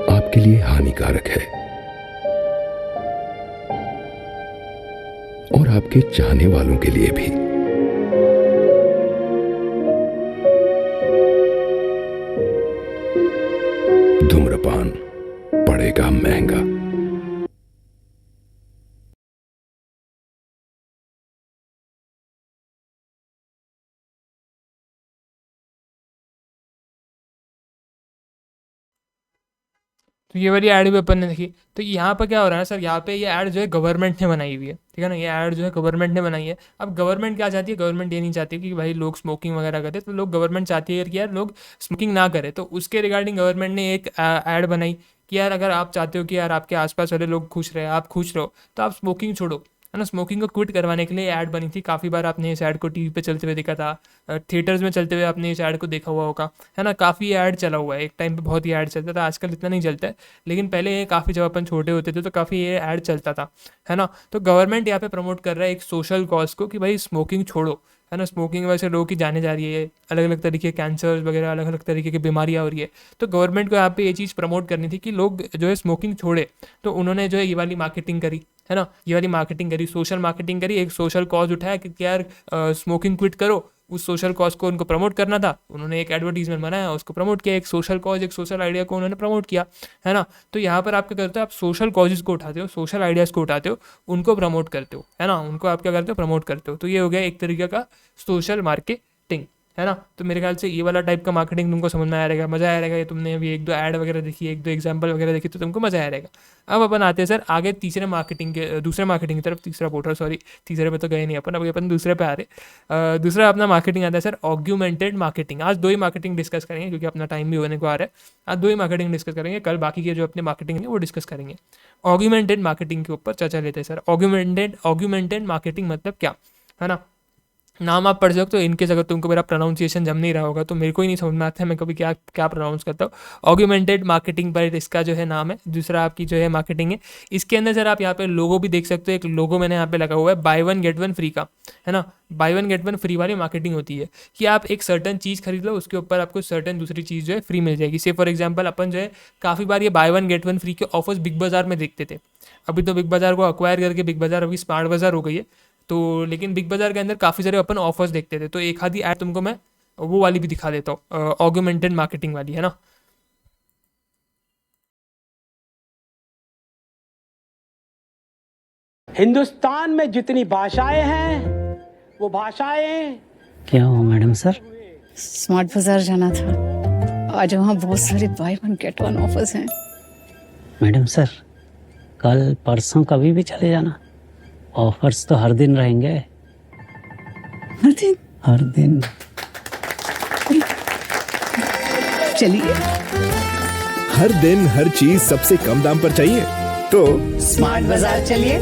आपके लिए हानिकारक है और आपके चाहने वालों के लिए भी। धूम्रपान पड़ेगा महंगा। तो ये वाली ऐड भी अपन ने देखी। तो यहाँ पर क्या हो रहा है सर, यहाँ पे ये ऐड जो है गवर्नमेंट ने बनाई हुई है, ठीक है ना। ये ऐड जो है गवर्नमेंट ने बनाई है। अब गवर्नमेंट क्या चाहती है, गवर्नमेंट ये नहीं चाहती कि भाई लोग स्मोकिंग वगैरह करें, तो लोग गवर्नमेंट चाहती है कि यार लोग स्मोकिंग ना करें। तो उसके रिगार्डिंग गवर्नमेंट ने एक ऐड बनाई कि यार अगर आप चाहते हो कि यार आपके आसपास वाले लोग खुश रहे, आप खुश रहो, तो आप स्मोकिंग छोड़ो, है ना। स्मोकिंग को क्विट करवाने के लिए ऐड बनी थी। काफ़ी बार आपने इस ऐड को टीवी पे चलते हुए देखा था, थिएटर्स में चलते हुए आपने इस ऐड को देखा हुआ होगा, है ना। काफ़ी ऐड चला हुआ है, एक टाइम पे बहुत ही ऐड चलता था, आजकल इतना नहीं चलता है, लेकिन पहले ये काफ़ी, जब अपन छोटे होते थे तो काफ़ी ये ऐड चलता था, है ना। तो गवर्नमेंट यहाँ पे प्रमोट कर रहा है एक सोशल कॉज को कि भाई स्मोकिंग छोड़ो, है ना। स्मोकिंग वजह से लोगों की जाने जा रही है, अलग अलग तरीके के कैंसर वगैरह, अलग अलग तरीके की बीमारियाँ हो रही है। तो गवर्नमेंट को यहाँ पे ये चीज़ प्रमोट करनी थी कि लोग जो है स्मोकिंग छोड़े। तो उन्होंने जो है ये वाली मार्केटिंग करी, है ना। ये वाली मार्केटिंग करी, सोशल मार्केटिंग करी, एक सोशल कॉज उठाया कि यार स्मोकिंग क्विट करो। उस सोशल कॉज को उनको प्रमोट करना था, उन्होंने एक एडवर्टीजमेंट बनाया, उसको प्रमोट किया, एक सोशल कॉज, एक सोशल आइडिया को उन्होंने प्रमोट किया, है ना। तो यहाँ पर आप क्या करते हो, आप सोशल कॉजेज़ को उठाते हो, सोशल आइडियाज़ को उठाते हो, उनको प्रमोट करते हो, है ना। उनको आप क्या करते हो, प्रमोट करते हो। तो ये हो गया एक तरीके का सोशल मार्केटिंग, है ना। तो मेरे ख्याल से ये वाला टाइप का मार्केटिंग तुमको समझ में आया रहेगा, मज़ा आया रहेगा। ये तुमने अभी एक दो ऐड वगैरह देखी, एक दो एग्जांपल वगैरह देखी, तो तुमको मज़ा आया रहेगा। अब अपन आते हैं सर आगे दूसरे मार्केटिंग की तरफ, तीसरा पोर्टल, सॉरी तीसरे पे तो गए नहीं अपन, अभी अपन दूसरे पे आ रहे। दूसरा अपना मार्केटिंग आता है सर ऑग्यूमेंटेड मार्केटिंग। आज दो ही मार्केटिंग डिस्कस करेंगे क्योंकि अपना टाइम भी होने को आ रहा है। आज दो ही मार्केटिंग डिस्कस करेंगे, कल बाकी के जो अपने मार्केटिंग है वो डिस्कस करेंगे। ऑग्यूमेंटेड मार्केटिंग के ऊपर चर्चा लेते हैं सर। ऑग्यूमेंटेड मार्केटिंग मतलब क्या, है ना। नाम आप पढ़ सकते हो, इनकेस अगर तुमको मेरा प्रोनाउंसिएशन जम नहीं रहा होगा तो मेरे को ही नहीं समझ में आता है मैं कभी क्या क्या प्रोनाउंस करता हूँ। ऑग्यूमेंटेड मार्केटिंग पर इसका जो है नाम है। दूसरा आपकी जो है मार्केटिंग है, इसके अंदर सर आप यहाँ पे लोगो भी देख सकते हो। एक लोगो मैंने यहाँ पे लगा हुआ है, by one get one free का, है ना। By one get one free वाली मार्केटिंग होती है कि आप एक सर्टन चीज़ खरीद लो, उसके ऊपर आपको सर्टन दूसरी चीज़ जो है फ्री मिल जाएगी। से फॉर एग्जाम्पल अपन जो है काफ़ी बार ये by one get one free के ऑफर्स बिग बाजार में देखते थे। अभी तो बिग बाजार को अक्वायर करके बिग बाजार अभी स्मार्ट बाजार हो गई है, तो लेकिन बिग बाजार के अंदर काफ़ी सारे अपन ऑफर्स देखते थे। तो एक आधी ऐड तुमको मैं वो वाली भी दिखा देता हूँ, ऑग्यूमेंटेड मार्केटिंग वाली, है ना। हिंदुस्तान में जितनी भाषाएं हैं वो भाषाएं। क्या हुआ मैडम सर? स्मार्ट बाजार जाना था, आज वहाँ बहुत सारे by one get one offers हैं। मैडम सर, कल परसों कभी भी चले जाना। ऑफर्स तो हर दिन रहेंगे, हर दिन हर दिन। चलिए। हर दिन हर चीज सबसे कम दाम पर चाहिए तो स्मार्ट बाजार चलिए।